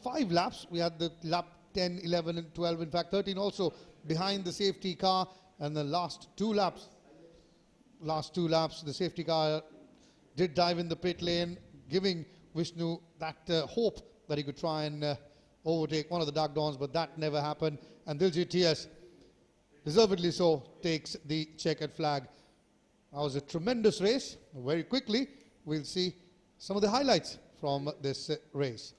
5 laps, we had the lap 10, 11 and 12, in fact 13 also behind the safety car, and the last two laps the safety car did dive in the pit lane, giving Vishnu that hope that he could try and overtake one of the Dark Dawns, but that never happened, and Diljit TS, deservedly so, takes the checkered flag. That was a tremendous race. Very quickly, we'll see some of the highlights from this race.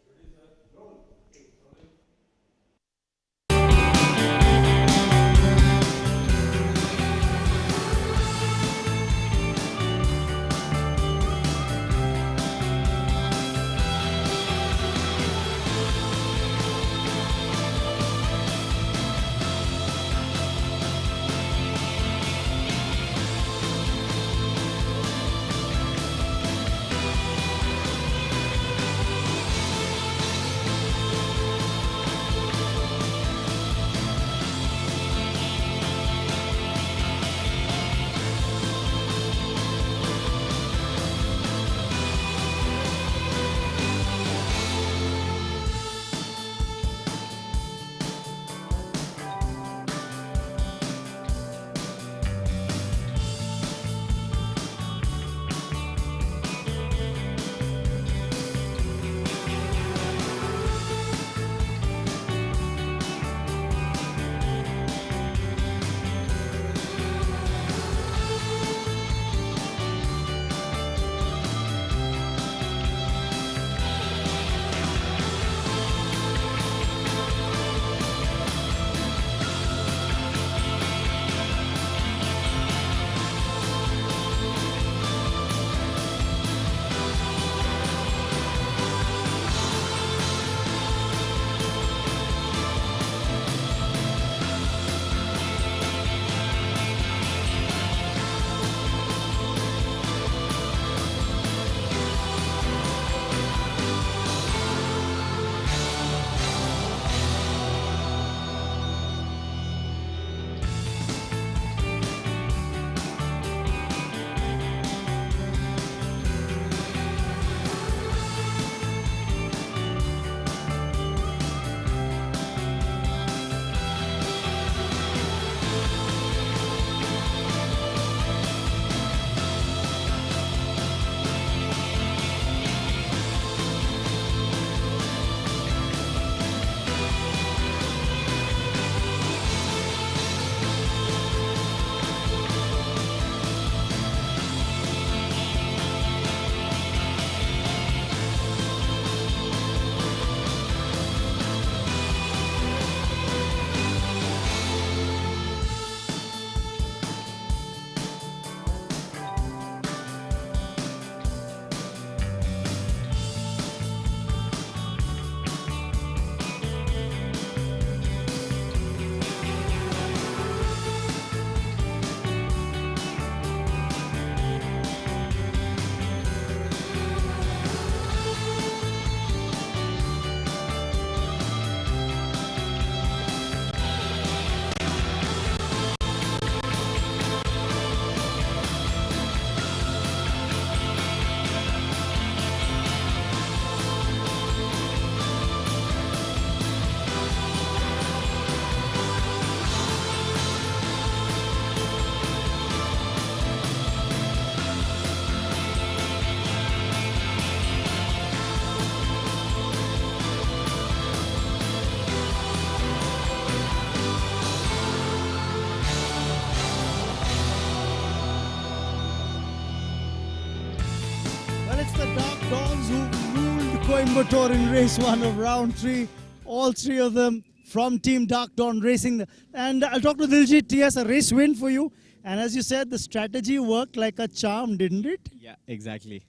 it's the Dark Dons who ruled Coimbatore in race 1 of round 3. All three of them from Team Dark Dawn Racing. And I'll talk to Diljit. Yes, a race win for you. And as you said, the strategy worked like a charm, didn't it? Yeah, exactly.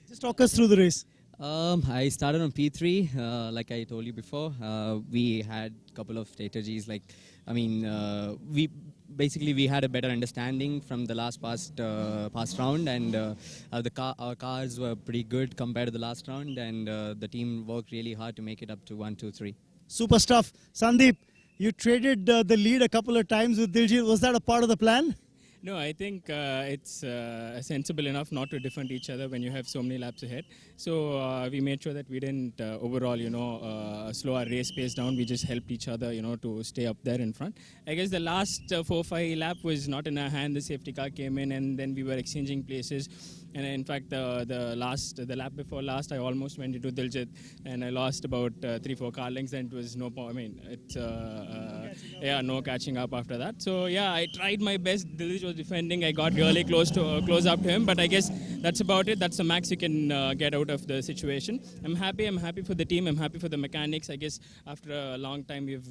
Just talk us through the race. I started on P3, like I told you before. We had a couple of strategies. We had a better understanding from the past round, and our cars were pretty good compared to the last round, and the team worked really hard to make it up to 1, 2, 3. Super stuff. Sandeep, you traded the lead a couple of times with Diljit. Was that a part of the plan? No, I think it's sensible enough not to defend each other when you have so many laps ahead. So we made sure that we didn't overall, slow our race pace down. We just helped each other, to stay up there in front. I guess the last 4-5 lap was not in our hand. The safety car came in, and then we were exchanging places. And in fact, the lap before last, I almost went into Diljit, and I lost about 3-4 car lengths. And it was no catching up after that. So yeah, I tried my best. Diljit was defending. I got really close up to him, but I guess that's about it. That's the max you can get out of the situation. I'm happy for the team. I'm happy for the mechanics. I guess after a long time we've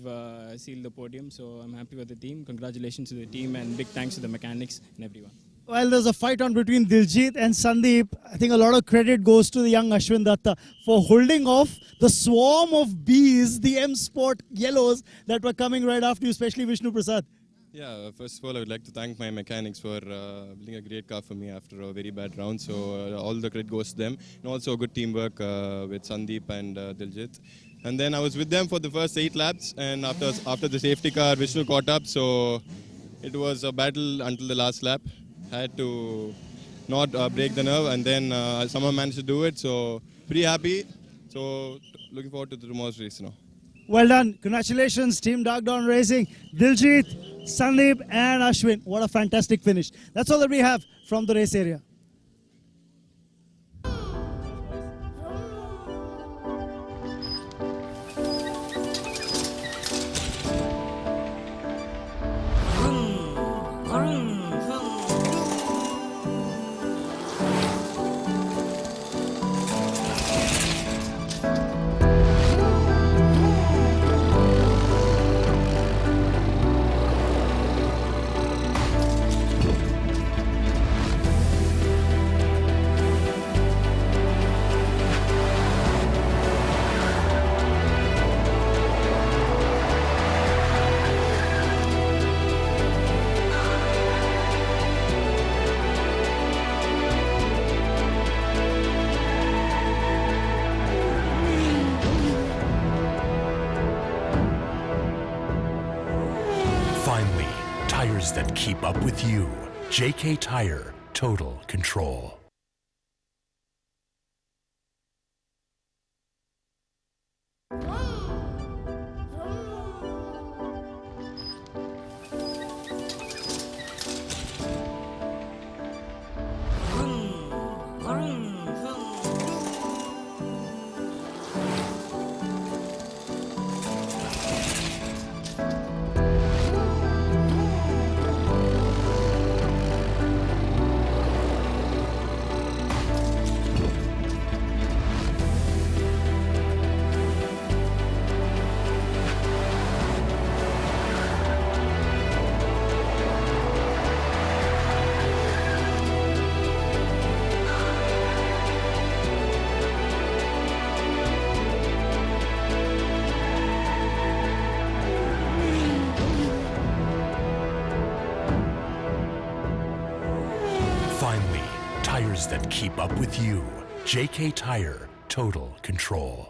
sealed the podium, so I'm happy with the team. Congratulations to the team, and big thanks to the mechanics and everyone. Well, there's a fight on between Diljit and Sandeep. I think a lot of credit goes to the young Ashwin Datta for holding off the swarm of bees, the M Sport yellows that were coming right after you, especially Vishnu Prasad. Yeah, first of all, I would like to thank my mechanics for building a great car for me after a very bad round. So all the credit goes to them. And also good teamwork with Sandeep and Diljit. And then I was with them for the first 8 laps. And after the safety car, Vishnu caught up. So it was a battle until the last lap. Had to not break the nerve. And then someone managed to do it. So pretty happy. So looking forward to tomorrow's race now. Well done. Congratulations, Team Dark Dawn Racing. Diljit, Sandeep and Ashwin. What a fantastic finish. That's all that we have from the race area. Finally, tires that keep up with you. JK Tyre, total control. Finally, tires that keep up with you. JK Tyre, total control.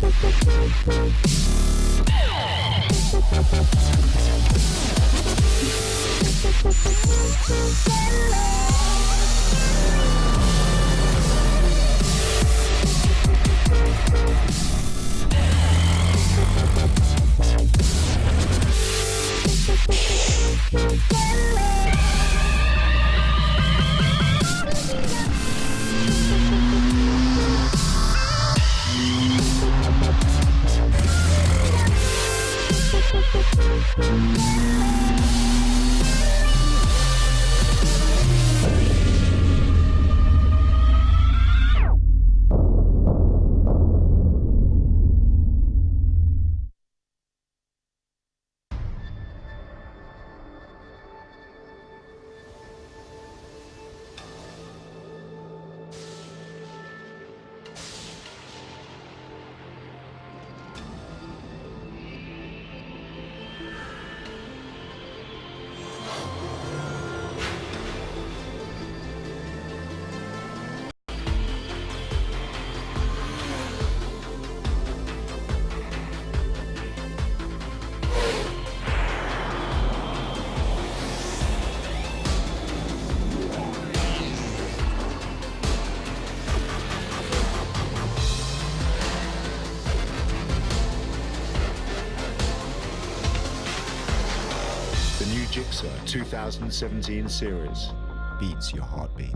The new Jigsaw 2017 series beats your heartbeat.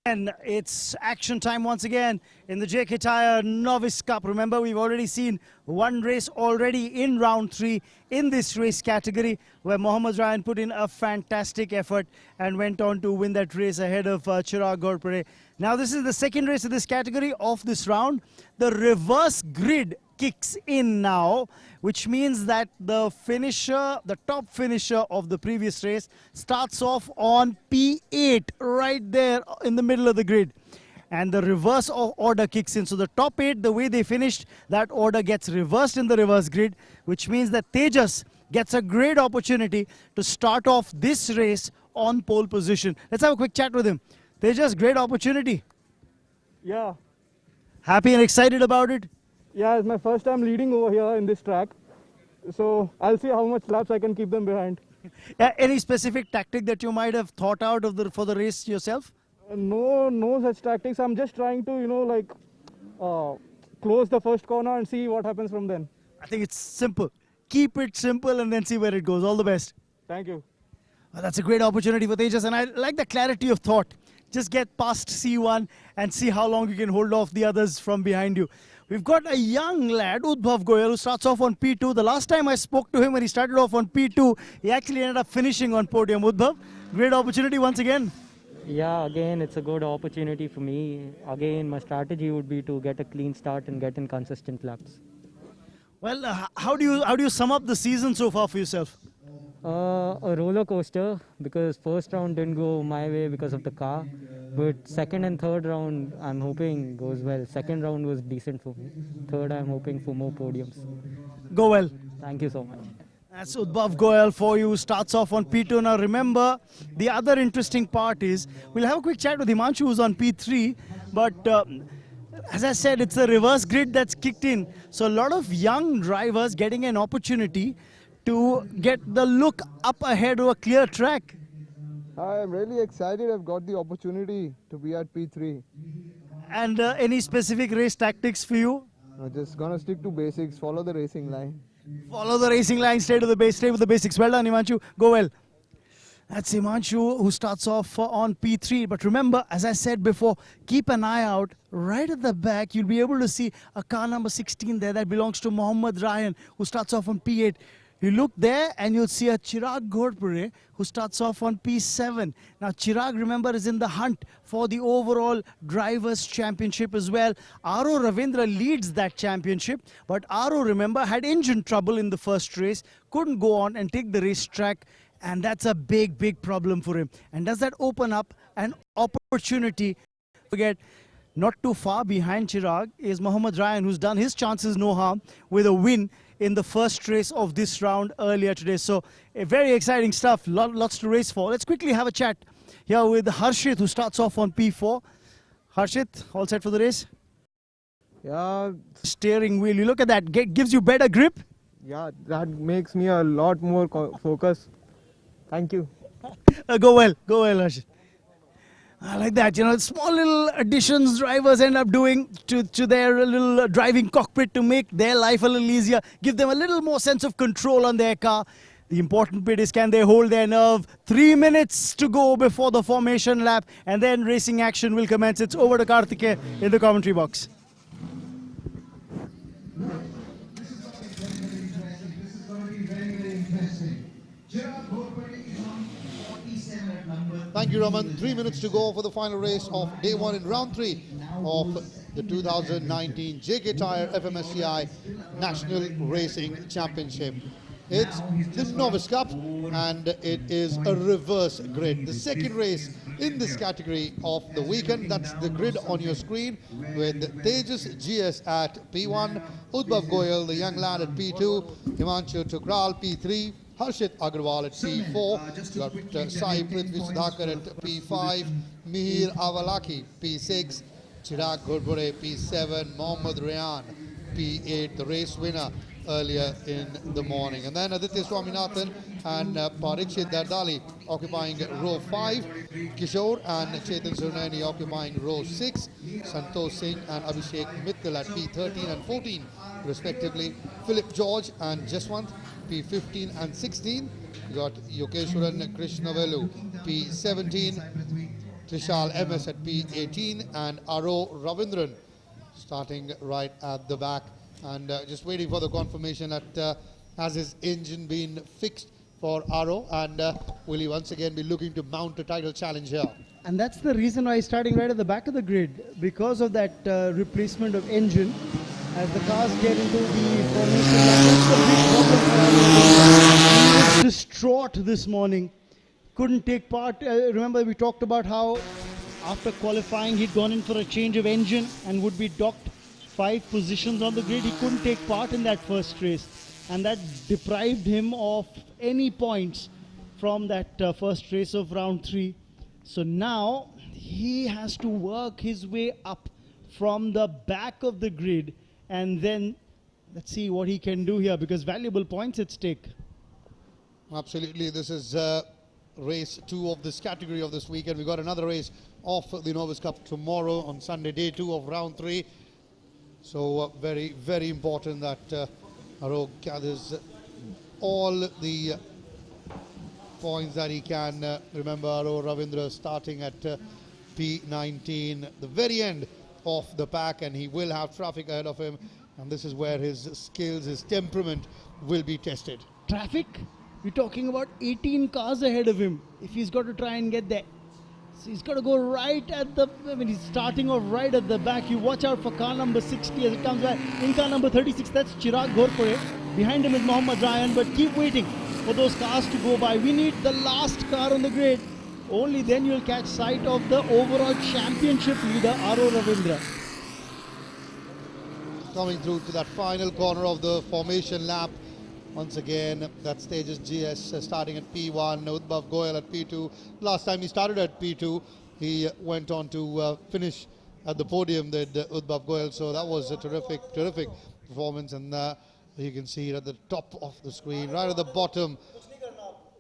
And it's action time once again in the JK Tyre Novice Cup. Remember, we've already seen one race already in round 3 in this race category, where Mohammad Ryan put in a fantastic effort and went on to win that race ahead of Chirag Ghorpade. Now this is the second race of this category of this round. The reverse grid kicks in now, which means that the finisher, the top finisher of the previous race, starts off on P8 right there in the middle of the grid. And the reverse order kicks in. So the top 8, the way they finished, that order gets reversed in the reverse grid, which means that Tejas gets a great opportunity to start off this race on pole position. Let's have a quick chat with him. Tejas, great opportunity. Yeah. Happy and excited about it? Yeah, it's my first time leading over here in this track. So I'll see how much laps I can keep them behind. Any specific tactic that you might have thought out of for the race yourself? No such tactics. I'm just trying to, close the first corner and see what happens from then. I think it's simple. Keep it simple and then see where it goes. All the best. Thank you. Well, that's a great opportunity for Tejas, and I like the clarity of thought. Just get past C1 and see how long you can hold off the others from behind you. We've got a young lad, Udbhav Goyal, who starts off on P2. The last time I spoke to him when he started off on P2, he actually ended up finishing on podium. Udbhav, great opportunity once again. Yeah, again, it's a good opportunity for me. Again, my strategy would be to get a clean start and get in consistent laps. Well, how do you sum up the season so far for yourself? A roller coaster, because first round didn't go my way because of the car, but second and third round I'm hoping goes well. Second round was decent for me. Third, I'm hoping for more podiums. Go well. Thank you so much. That's Udbhav Goyal for you. Starts off on P2. Now remember, the other interesting part is, we'll have a quick chat with Himanshu, who's on P3, but as I said, it's a reverse grid that's kicked in. So a lot of young drivers getting an opportunity to get the look up ahead of a clear track. I'm really excited. I've got the opportunity to be at P3. And any specific race tactics for you? I'm just gonna stick to basics, follow the racing line. Follow the racing line, stay with the basics. Well done, Himanshu. Go well. That's Himanshu, who starts off on P3. But remember, as I said before, keep an eye out. Right at the back, you'll be able to see a car number 16 there that belongs to Mohammad Ryan, who starts off on P8. You look there and you'll see a Chirag Ghorpade who starts off on P7. Now Chirag, remember, is in the hunt for the overall Drivers' Championship as well. Aro Ravindra leads that championship, but Aro, remember, had engine trouble in the first race, couldn't go on and take the racetrack, and that's a big problem for him. And does that open up an opportunity? Forget, not too far behind Chirag is Mohammad Ryan, who's done his chances no harm with a win in the first race of this round earlier today. So very exciting stuff, lots to race for. Let's quickly have a chat. here with Harshit, who starts off on P4. Harshit, all set for the race? Yeah. Steering wheel, you look at that, gives you better grip? Yeah, that makes me a lot more focused. Thank you. Go well, Harshit. I like that, you know, small little additions drivers end up doing to their little driving cockpit to make their life a little easier, give them a little more sense of control on their car. The important bit is, can they hold their nerve? 3 minutes to go before the formation lap, and then racing action will commence. It's over to Karthike in the commentary box. Thank you, Raman. 3 minutes to go for the final race of day 1 in round 3 of the 2019 JK Tyre FMSCI National Racing Championship. It's the Novice Cup and it is a reverse grid. The second race in this category of the weekend. That's the grid on your screen with Tejas GS at P1, Udbhav Goyal, the young lad, at P2, Himanshu Tukral P3, Harshit Agarwal at P4, you got Sai Prithvi Sudhakar at P5, Mihir Avalaki P6, Chirag Ghodbore P7, Mohammad Rayan P8, the race winner earlier in the morning. And then Aditya Swaminathan and Parikshit Dardali occupying row 5, Kishore and Chetan Surnani occupying row 6, Santosh Singh and Abhishek Mittal at P13 and 14 respectively, Philip George and Jaswant P15 and 16. You got Yokeshwaran Krishnavelu P17, Trishal MS at P18 and Aro Ravindran starting right at the back. And just waiting for the confirmation that has his engine been fixed for Aro, and will he once again be looking to mount a title challenge here? And that's the reason why he's starting right at the back of the grid, because of that replacement of engine. As the cars get into the formation, that's the big problem for Aro. He was distraught this morning, couldn't take part. Remember, we talked about how after qualifying he'd gone in for a change of engine and would be docked 5 positions on the grid. He couldn't take part in that first race, and that deprived him of any points from that first race of round 3. So now he has to work his way up from the back of the grid, and then let's see what he can do here, because valuable points at stake. Absolutely. This is race 2 of this category of this weekend. We got another race of the Novice Cup tomorrow on Sunday, day 2 of round 3. So very, very important that Aro gathers all the points that he can. Remember, Aro Ravindra starting at P19, the very end of the pack, and he will have traffic ahead of him. And this is where his skills, his temperament will be tested. Traffic? You're talking about 18 cars ahead of him if he's got to try and get there. So he's got to go right at the, he's starting off right at the back. You watch out for car number 60 as it comes back. In car number 36, that's Chirag Ghodbore. Behind him is Mohammad Ryan, but keep waiting for those cars to go by. We need the last car on the grid. Only then you'll catch sight of the overall championship leader, Aro Ravindra. Coming through to that final corner of the formation lap. Once again, that stage is GS starting at P1, Udbhav Goyal at P2. Last time he started at P2, he went on to finish at the podium with Udbhav Goyal. So that was a terrific performance. And you can see it at the top of the screen. Right at the bottom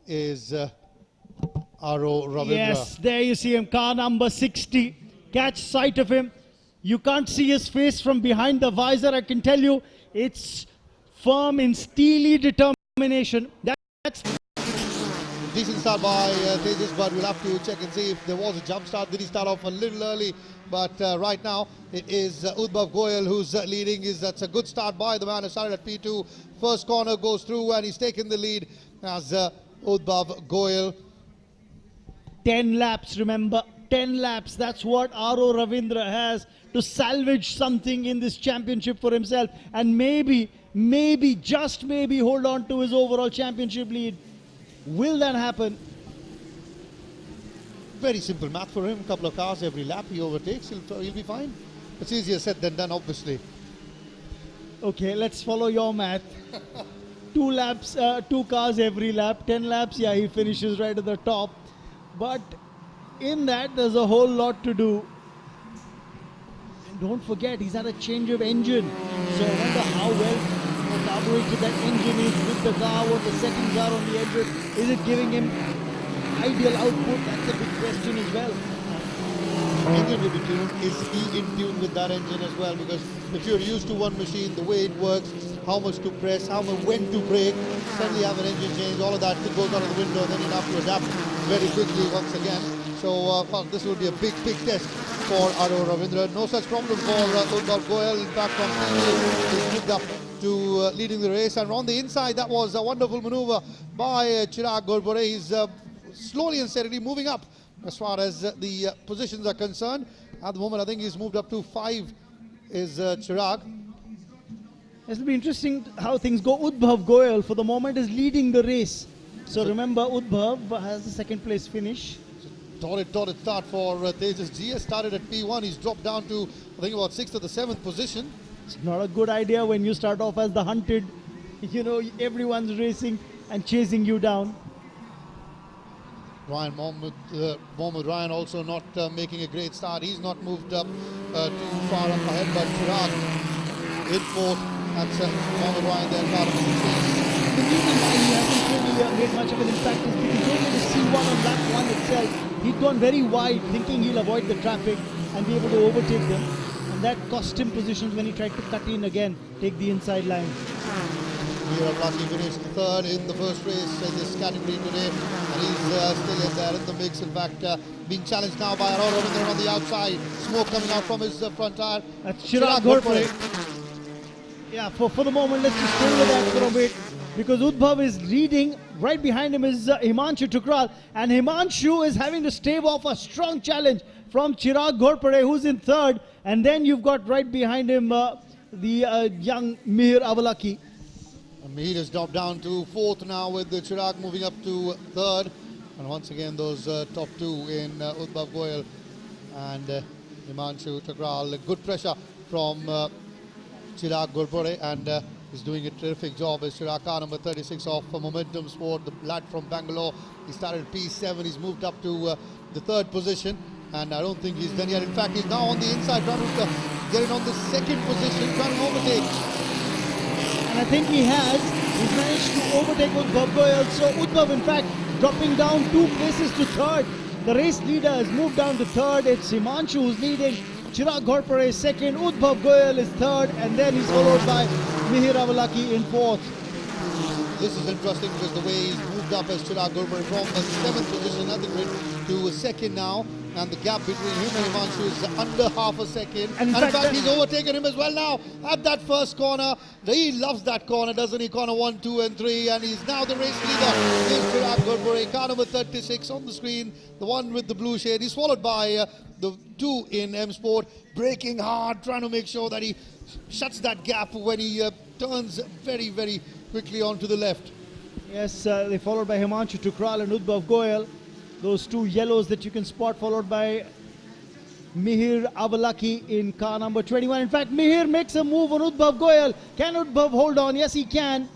is Aro Ravindra. Yes, there you see him, car number 60. Catch sight of him. You can't see his face from behind the visor. I can tell you, it's firm in steely determination. That's decent start by Tejas, but we'll have to check and see if there was a jump start. Did he start off a little early? But right now it is Udbhav Goyal who's leading. That's a good start by the man who started at P2. First corner goes through and he's taken the lead as Udbhav Goyal. 10 laps, remember, 10 laps. That's what Aro Ravindra has to salvage something in this championship for himself, and maybe, just maybe hold on to his overall championship lead. Will that happen? Very simple math for him. A couple of cars every lap he overtakes. He'll be fine. It's easier said than done, obviously. Okay, let's follow your math. 2 laps, 2 cars every lap, 10 laps, yeah, he finishes right at the top. But in that, there's a whole lot to do. And don't forget, he's had a change of engine. So I wonder how well carbureted that engine is with the car, what the settings are on the engine. Is it giving him ideal output? That's a big question as well. Engine will be tuned. Is he in tune with that engine as well? Because if you're used to one machine, the way it works, how much to press, when to brake, suddenly have an engine change, all of that goes out of the window, then you have to adapt very quickly once again. So this will be a big test for Arora Ravindra. No such problem for Udbhav Goyal. In fact, from he's moved up to leading the race. And on the inside, that was a wonderful maneuver by Chirag Ghorpade. He's slowly and steadily moving up as far as the positions are concerned. At the moment, I think he's moved up to 5 is Chirag. It'll be interesting how things go. Udbhav Goyal for the moment is leading the race. So remember, Udbhav has the second place finish. Torrid start for Tejas. GS started at P1. He's dropped down to, I think, about 6th or the 7th position. It's not a good idea when you start off as the hunted. You know, everyone's racing and chasing you down. Mohammed Ryan also not making a great start. He's not moved up too far up ahead, but Chirag in 4th. That's Mohammed Ryan there. The reason why he hasn't really made much of an impact is because going into C1 on lap 1 itself, he'd gone very wide thinking he'll avoid the traffic and be able to overtake them. And that cost him positions when he tried to cut in again, take the inside line. Lucky finished 3rd in the first race in this category today, and he's still in there in the mix. In fact, being challenged now by Arora Ravindra on the outside. Smoke coming out from his front tire. That's Chirag Ghorpade. Yeah, for the moment, let's just stay with that for a bit, because Udbhav is leading. Right behind him is Himanshu Tukral, and Himanshu is having to stave off a strong challenge from Chirag Ghorpade, who's in 3rd, and then you've got right behind him the young Mihir Avalaki. Mihir has dropped down to 4th now, with the Chirag moving up to 3rd. And once again, those top 2 in Udbhav Goyal and Himanshu Tukral. Good pressure from Chirag Ghorpade, and he's doing a terrific job as Chirag, car number 36 of Momentum Sport, the lad from Bangalore. He started at P7, he's moved up to the 3rd position, and I don't think he's done yet. In fact, he's now on the inside trying to get it on the 2nd position, trying to overtake. And I think he has. He's managed to overtake Udbhav Goyal. So Udbhav, in fact, dropping down 2 places to 3rd. The race leader has moved down to 3rd. It's Himanshu who's leading. Chirag Ghorpade is 2nd. Udbhav Goyal is 3rd. And then he's followed by Mihir Avalaki in 4th. This is interesting because the way he's moved up as Chirag Ghorpade from the 7th position at the grid to 2nd now. And the gap between him and Himanshu is under half a second. And in fact, he's overtaken him as well now at that first corner. He loves that corner, doesn't he? Corner 1, 2 and 3. And he's now the race leader. Here's Chirag Ghorpade, car number 36 on the screen. The one with the blue shade. He's followed by the 2 in M Sport. Braking hard, trying to make sure that he shuts that gap when he turns very, very quickly onto the left. Yes, they followed by Himanshu Tukral and Udbhav Goyal. Those 2 yellows that you can spot, followed by Mihir Avalaki in car number 21. In fact, Mihir makes a move on Udbhav Goyal. Can Udbhav hold on? Yes, he can.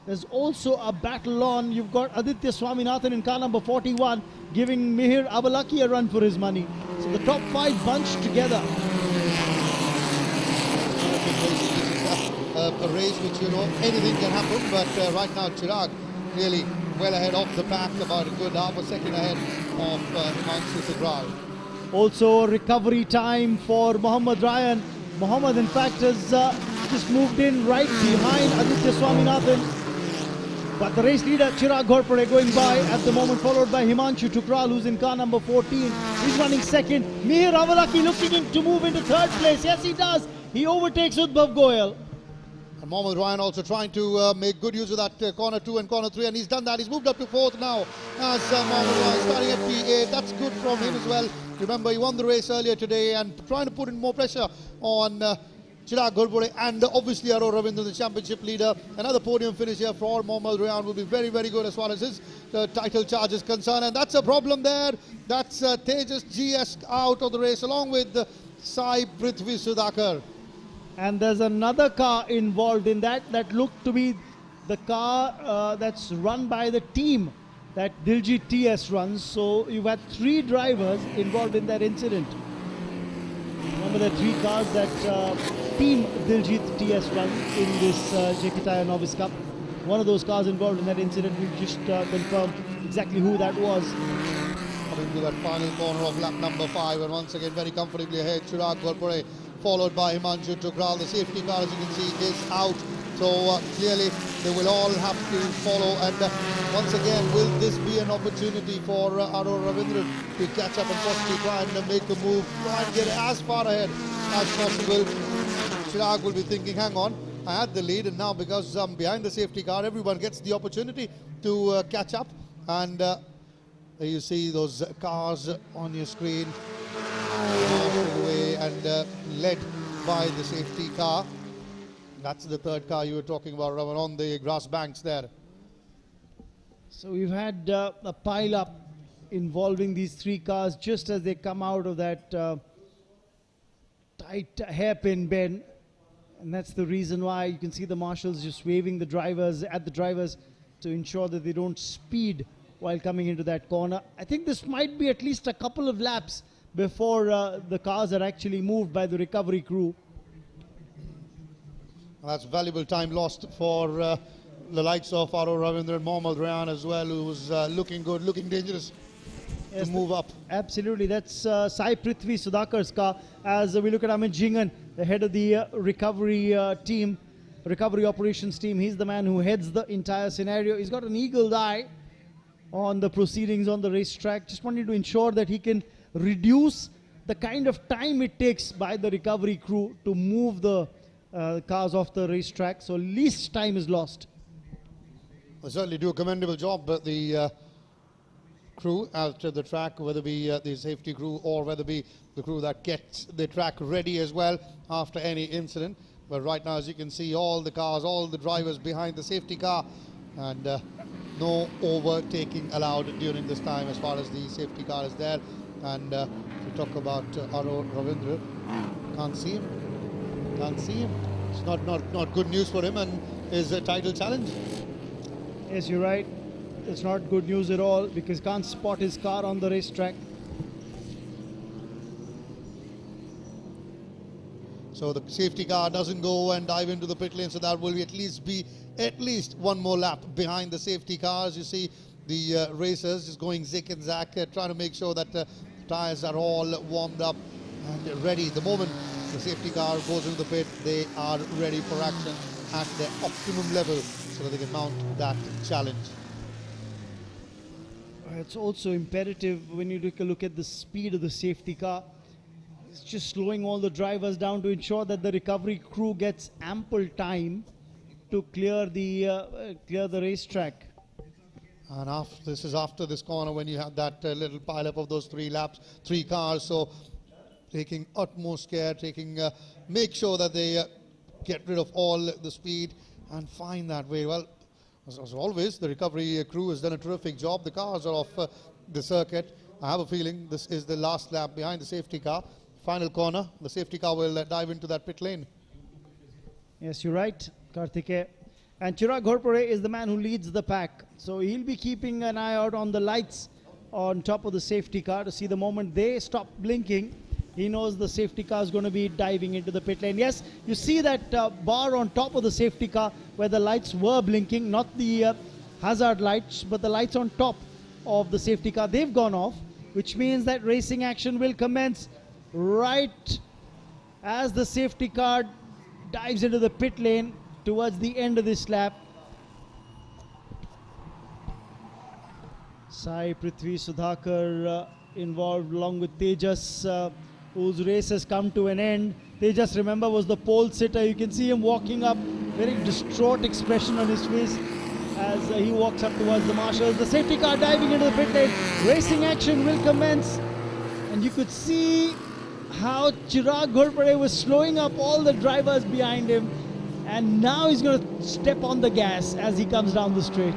There's also a battle on. You've got Aditya Swaminathan in car number 41, giving Mihir Avalaki a run for his money. So the top 5 bunched together. A race which, you know, anything can happen, but right now Chirag really well ahead of the pack, about a good half a second ahead of Himanshu Tukral. Also recovery time for Mohammed Ryan. Mohammed, in fact, has just moved in right behind Aditya Swaminathan. But the race leader, Chirag Ghorpade, going by at the moment, followed by Himanshu Tukral, who's in car number 14. He's running 2nd. Mihir Avalaki looking to move into 3rd place. Yes, he does. He overtakes Udbhav Goyal. And Mohammed Ryan also trying to make good use of that corner 2 and corner 3, and he's done that. He's moved up to 4th now as Mohammed Ryan starting at P8. That's good from him as well. Remember, he won the race earlier today and trying to put in more pressure on Chirag Ghorpade and obviously Arora Ravindra, the championship leader. Another podium finish here for Mohammed Ryan will be very, very good as far as his title charge is concerned. And that's a problem there. That's Tejas GS out of the race along with Sai Prithvi Sudhakar. And there's another car involved in that looked to be the car that's run by the team that Diljit TS runs. So you've had 3 drivers involved in that incident. Remember the 3 cars that team Diljit TS runs in this JK Tyre Novice Cup. One of those cars involved in that incident. We've just confirmed exactly who that was. Coming to that final corner of lap number 5, and once again very comfortably ahead, Chirag Ghorpare, followed by Himanshu Tukral. The safety car, as you can see, is out. So clearly they will all have to follow, and once again, will this be an opportunity for Aror Ravindran to catch up and possibly try and make a move, try and get as far ahead as possible? Chirag will be thinking, hang on, I had the lead, and now because I'm behind the safety car, everyone gets the opportunity to catch up. And there you see those cars on your screen, marching away and led by the safety car. That's the 3rd car you were talking about, Raman, on the grass banks there. So we've had a pile-up involving these 3 cars just as they come out of that tight hairpin bend. And that's the reason why you can see the marshals just waving the drivers at the drivers to ensure that they don't speed while coming into that corner. I think this might be at least a couple of laps before the cars are actually moved by the recovery crew. That's valuable time lost for the likes of Aror Ravindran and Mohammad Rayan as well, who was looking good, looking dangerous to move up. Absolutely. That's Sai Prithvi Sudhakar's car. As we look at Amit Jingan, the head of the recovery team, recovery operations team. He's the man who heads the entire scenario. He's got an eagle eye on the proceedings on the racetrack. Just wanted to ensure that he can reduce the kind of time it takes by the recovery crew to move the cars off the racetrack, so least time is lost. They certainly do a commendable job, but the crew after the track, whether it be the safety crew or whether it be the crew that gets the track ready as well after any incident. But right now, as you can see, all the cars, all the drivers behind the safety car, and no overtaking allowed during this time as far as the safety car is there. And if we talk about Aror Ravindran, can't see him. Can't see him. It's not good news for him and his title challenge. Yes, you're right. It's not good news at all because can't spot his car on the racetrack. So the safety car doesn't go and dive into the pit lane, so that will be at least one more lap behind the safety cars. You see the racers just going zick and zack, trying to make sure that tires are all warmed up and ready. The moment the safety car goes into the pit, they are ready for action at their optimum level so that they can mount that challenge. It's also imperative when you take a look at the speed of the safety car. It's just slowing all the drivers down to ensure that the recovery crew gets ample time to clear the racetrack. And this is after this corner when you have that little pile-up of those 3 cars. So taking utmost care, make sure that they get rid of all the speed and find that way. Well, as always, the recovery crew has done a terrific job. The cars are off the circuit. I have a feeling this is the last lap behind the safety car. Final corner, the safety car will dive into that pit lane. Yes, you're right, Karthike. And Chirag Ghorpare is the man who leads the pack. So he'll be keeping an eye out on the lights on top of the safety car to see the moment they stop blinking. He knows the safety car is going to be diving into the pit lane. Yes, you see that bar on top of the safety car where the lights were blinking, not the hazard lights, but the lights on top of the safety car. They've gone off, which means that racing action will commence right as the safety car dives into the pit lane towards the end of this lap. Sai Prithvi Sudhakar involved along with Tejas, whose race has come to an end. Tejas, remember, was the pole sitter. You can see him walking up, very distraught expression on his face as he walks up towards the marshals. The safety car diving into the pit lane. Racing action will commence. And you could see how Chirag Ghorpare was slowing up all the drivers behind him. And now he's going to step on the gas as he comes down the straight.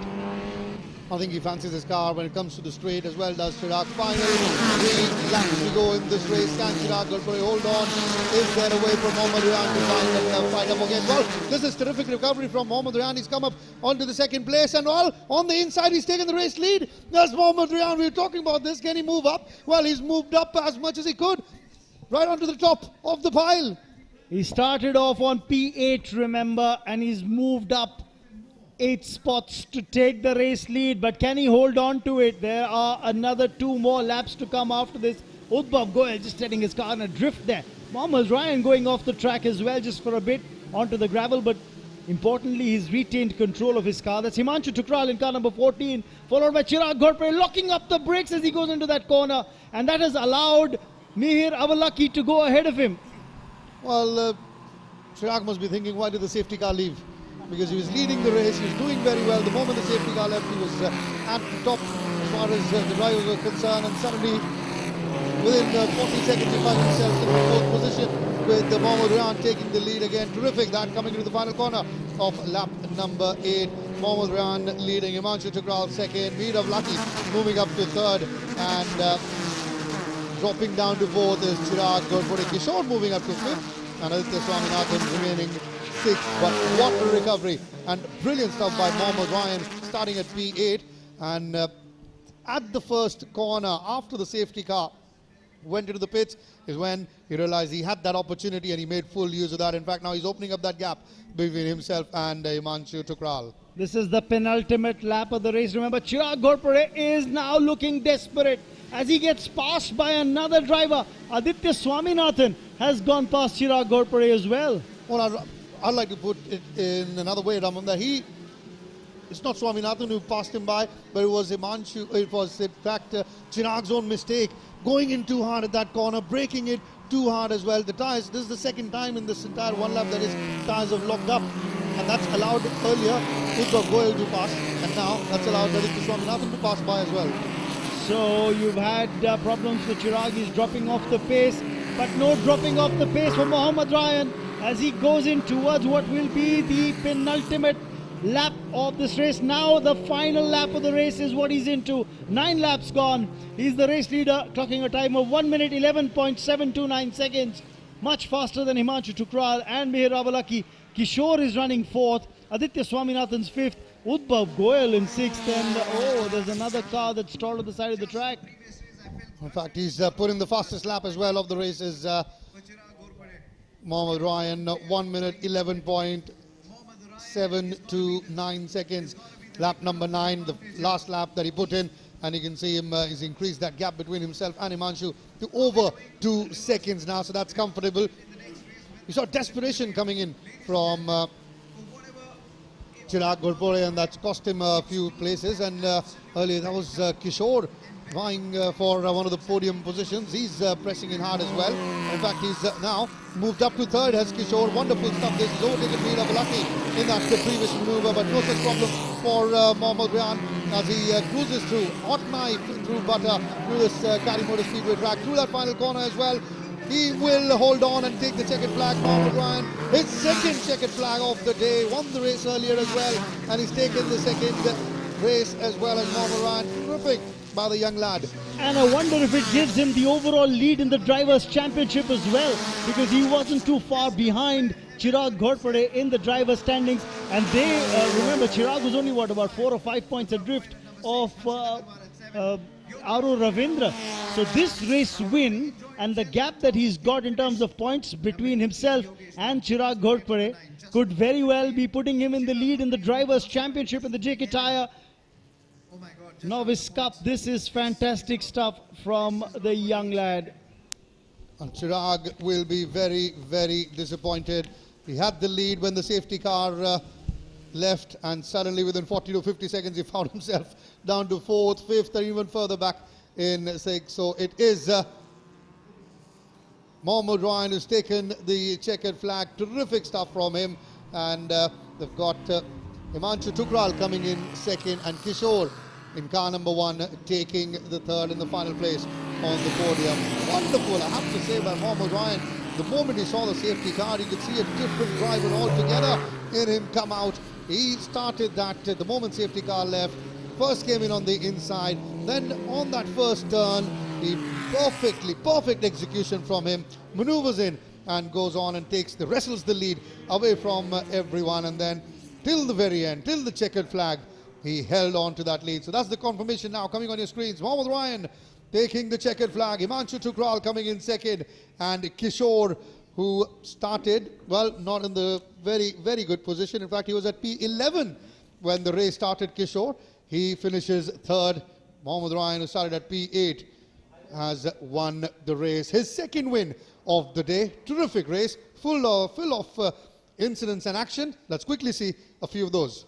I think he fancies his car when it comes to the straight as well, does Chirag. Final 3 laps to go in this race. Can Chirag Ghorpade hold on? Is there a way for Mohammad Ryan to fight up again? Well, this is terrific recovery from Mohammad Ryan. He's come up onto the second place, and all on the inside he's taken the race lead. There's Mohammad Ryan. We were talking about this. Can he move up? Well, he's moved up as much as he could, right onto the top of the pile. He started off on P8, remember, and he's moved up 8 spots to take the race lead. But can he hold on to it? There are another 2 more laps to come after this. Udbhav Goyal just setting his car in a drift there. Mohammad Ryan going off the track as well just for a bit onto the gravel, but importantly he's retained control of his car. That's Himanshu Tukral in car number 14, followed by Chirag Ghorpade locking up the brakes as he goes into that corner, and that has allowed Mihir Avalaki to go ahead of him. Well, Chirag must be thinking, why did the safety car leave? Because he was leading the race, he was doing very well. The moment the safety car left, he was at the top as far as the drivers were concerned, and suddenly within 40 seconds he found himself in the 4th position with Mohammad Ryan taking the lead again. Terrific, that coming into the final corner of lap number 8. Mohammad Ryan leading, Himanshu Tukral second, Mihir Avalaki moving up to 3rd, and dropping down to 4th is Chirag Ghorpade. Kishore moving up to 5th, and Aditya Swaminathan remaining 6th. But what a recovery, and brilliant stuff by Mohammad Ryan starting at P8, and at the first corner after the safety car went into the pits is when he realized he had that opportunity and he made full use of that. In fact, now he's opening up that gap between himself and Himanshu Tukral. This is the penultimate lap of the race. Remember, Chirag Ghorpade is now looking desperate as he gets passed by another driver. Aditya Swaminathan has gone past Chirag Ghorpade as well. Well, I'd like to put it in another way, Raman, that it's not Swaminathan who passed him by, but it was Himanshu. It was, in fact, Chirag's own mistake, going in too hard at that corner, braking it too hard as well. The tyres, this is the second time in this entire one lap that his tyres have locked up, and that's allowed earlier Udbhav Goyal to pass, and now that's allowed Aditya Swaminathan to pass by as well. So you've had problems with Chirag. He's dropping off the pace, but no dropping off the pace for Mohammad Ryan as he goes in towards what will be the penultimate lap of this race. Now the final lap of the race is what he's into. 9 laps gone. He's the race leader, clocking a time of 1 minute 11.729 seconds. Much faster than Himanshu Tukral and Mihir Avalaki. Kishore is running 4th. Aditya Swaminathan's 5th. Udbhav Goyal in 6th. And there's another car that's stalled at the side of the track. In fact, he's put in the fastest lap as well of the race is Mohammad Ryan, 1 minute 11.729 seconds. Lap number 9, the last lap that he put in, and you can see him, he's increased that gap between himself and Himanshu to over 2 seconds now, so that's comfortable. You saw desperation coming in from Chirag Ghorpade, and that's cost him a few places, and earlier that was Kishore vying for one of the podium positions. He's pressing in hard as well. In fact, he's now moved up to 3rd as Kishore. Wonderful stuff. This is overtaken Mihir Avalaki in that previous maneuver, but no such problem for Mohammad Ryan as he cruises through, hot knife through butter, through this Kari Motor Speedway track, through that final corner as well. He will hold on and take the checkered flag. Mohammad Ryan, his 2nd checkered flag of the day, won the race earlier as well, and he's taken the 2nd race as well as Mohammad Ryan. Terrific by the young lad. And I wonder if it gives him the overall lead in the Drivers' Championship as well, because he wasn't too far behind Chirag Ghorpade in the driver standings, and they remember Chirag was only about 4 or 5 points adrift of Aru Ravindra. So this race win and the gap that he's got in terms of points between himself and Chirag Ghorpade could very well be putting him in the lead in the Drivers' Championship in the JK Tyre Novice Cup. This is fantastic stuff from the young lad. And Chirag will be very, very disappointed. He had the lead when the safety car left, and suddenly within 40 to 50 seconds he found himself down to 4th, 5th, and even further back in 6th. So it is Mohammad Ryan who's taken the checkered flag. Terrific stuff from him, and they've got Himanshu Tukral coming in 2nd, and Kishore in car number 1 taking the 3rd in the final place on the podium. Wonderful, I have to say, by Mohammad Ryan. The moment he saw the safety car, you could see a different driver altogether in him come out. He started that the moment safety car left. first came in on the inside, then on that first turn, the perfect execution from him, maneuvers in and goes on and wrestles the lead away from everyone, and then till the very end, till the checkered flag, he held on to that lead. So that's the confirmation now coming on your screens. Mohammad Ryan taking the checkered flag, Himanshu Tukral coming in second, and Kishore, who started, well, not in the very good position. In fact, he was at P11 when the race started, Kishore. He finishes third. Mohammad Ryan, who started at P8, has won the race. His second win of the day. Terrific race, full of incidents and action. Let's quickly see a few of those.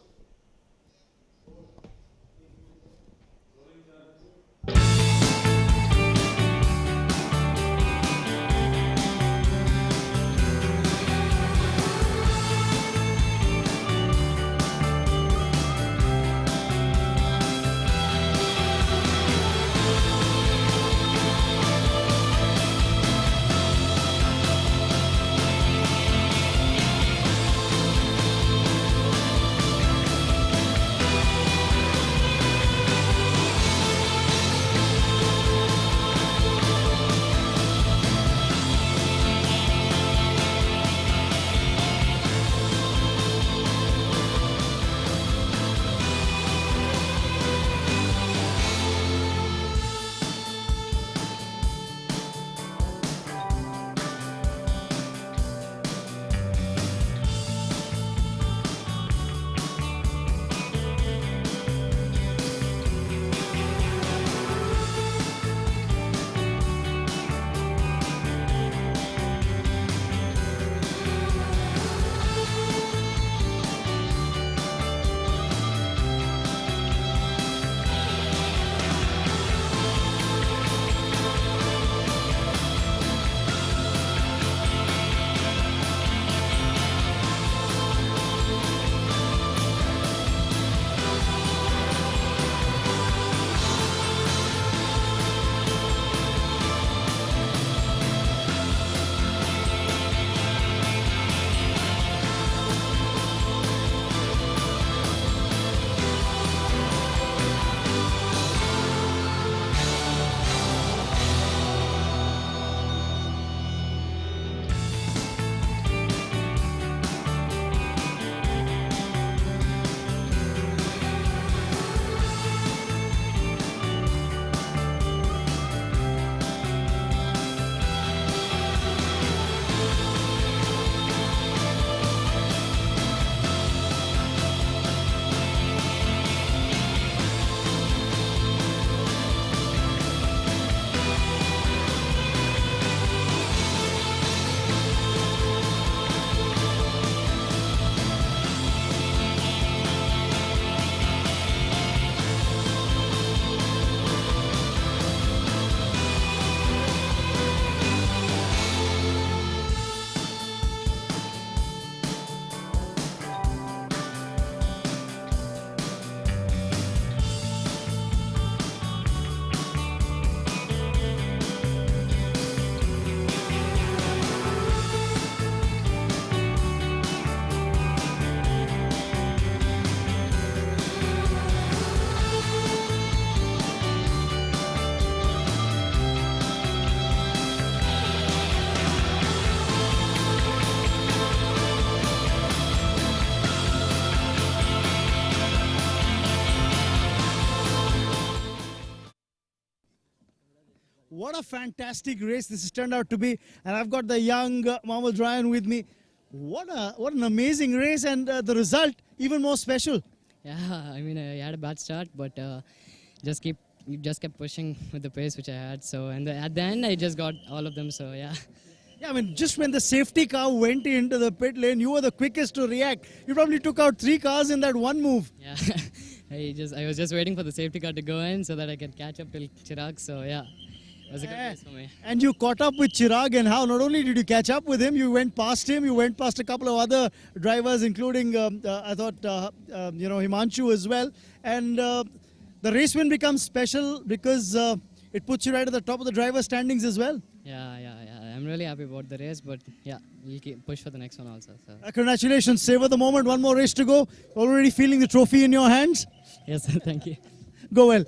What a fantastic race this has turned out to be. And I've got the young Mohammad Ryan with me. What an amazing race, and the result even more special. Yeah, I mean, I had a bad start, but just kept pushing with the pace which I had. So, and at the end, I just got all of them. So, yeah. Yeah, I mean, just when the safety car went into the pit lane, you were the quickest to react. You probably took out 3 cars in that one move. Yeah, I was just waiting for the safety car to go in so that I could catch up till Chirag. So, yeah. It was a good race for me. And you caught up with Chirag, and how? Not only did you catch up with him, you went past him, you went past a couple of other drivers, including, I thought, Himanshu as well. And the race win becomes special because it puts you right at the top of the driver standings as well. Yeah. I'm really happy about the race, but yeah, we'll keep push for the next one also. So. Congratulations, savor the moment. One more race to go. Already feeling the trophy in your hands? Yes, thank you. Go well.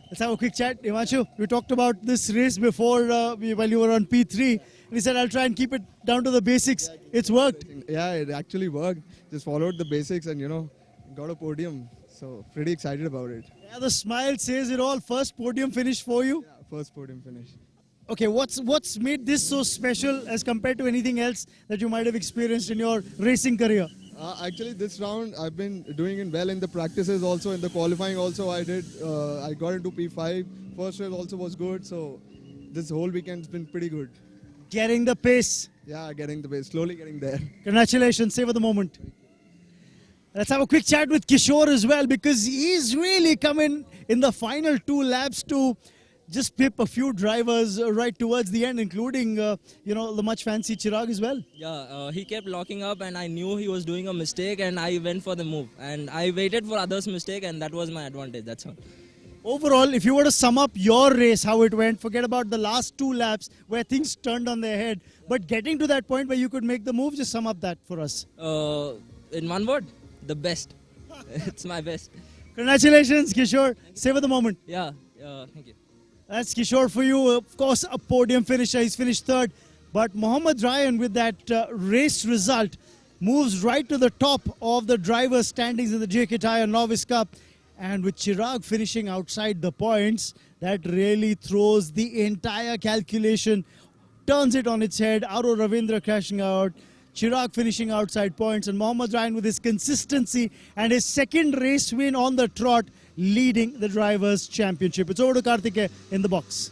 Let's have a quick chat. Himanshu, we talked about this race before while you were on P3. We said, I'll try and keep it down to the basics. It's worked. Yeah, it actually worked. Just followed the basics and, got a podium. So, pretty excited about it. Yeah, the smile says it all. First podium finish for you? Yeah, first podium finish. Okay, what's made this so special as compared to anything else that you might have experienced in your racing career? Actually, this round I've been doing it well in the practices also, in the qualifying also I got into P5. First race also was good, so this whole weekend's been pretty good. Getting the pace. Yeah, getting the pace, slowly getting there. Congratulations, savor the moment. Let's have a quick chat with Kishore as well, because he's really come in the final 2 laps to just pip a few drivers right towards the end, including, the much fancy Chirag as well. Yeah, he kept locking up and I knew he was doing a mistake and I went for the move. And I waited for others' mistake and that was my advantage, that's all. Overall, if you were to sum up your race, how it went, forget about the last 2 laps where things turned on their head, but getting to that point where you could make the move, just sum up that for us. In one word, the best. It's my best. Congratulations, Kishore. Savor the moment. Yeah, thank you. That's Kishore for you. Of course, a podium finisher. He's finished 3rd. But Mohammad Ryan, with that race result, moves right to the top of the driver's standings in the JK Tyre Novice Cup. And with Chirag finishing outside the points, that really throws the entire calculation, turns it on its head. Aro Ravindra crashing out, Chirag finishing outside points, and Mohammad Ryan with his consistency and his 2nd race win on the trot, leading the Drivers' Championship. It's over to Karthike in the box.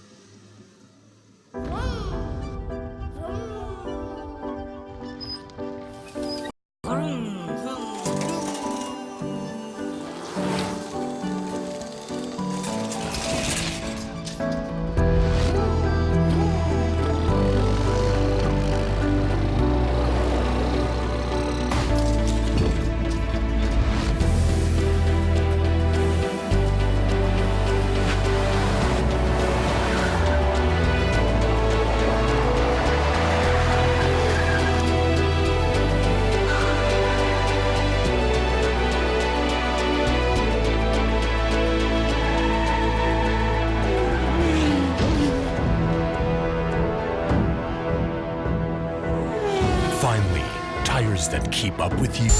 Finally, tires that keep up with you.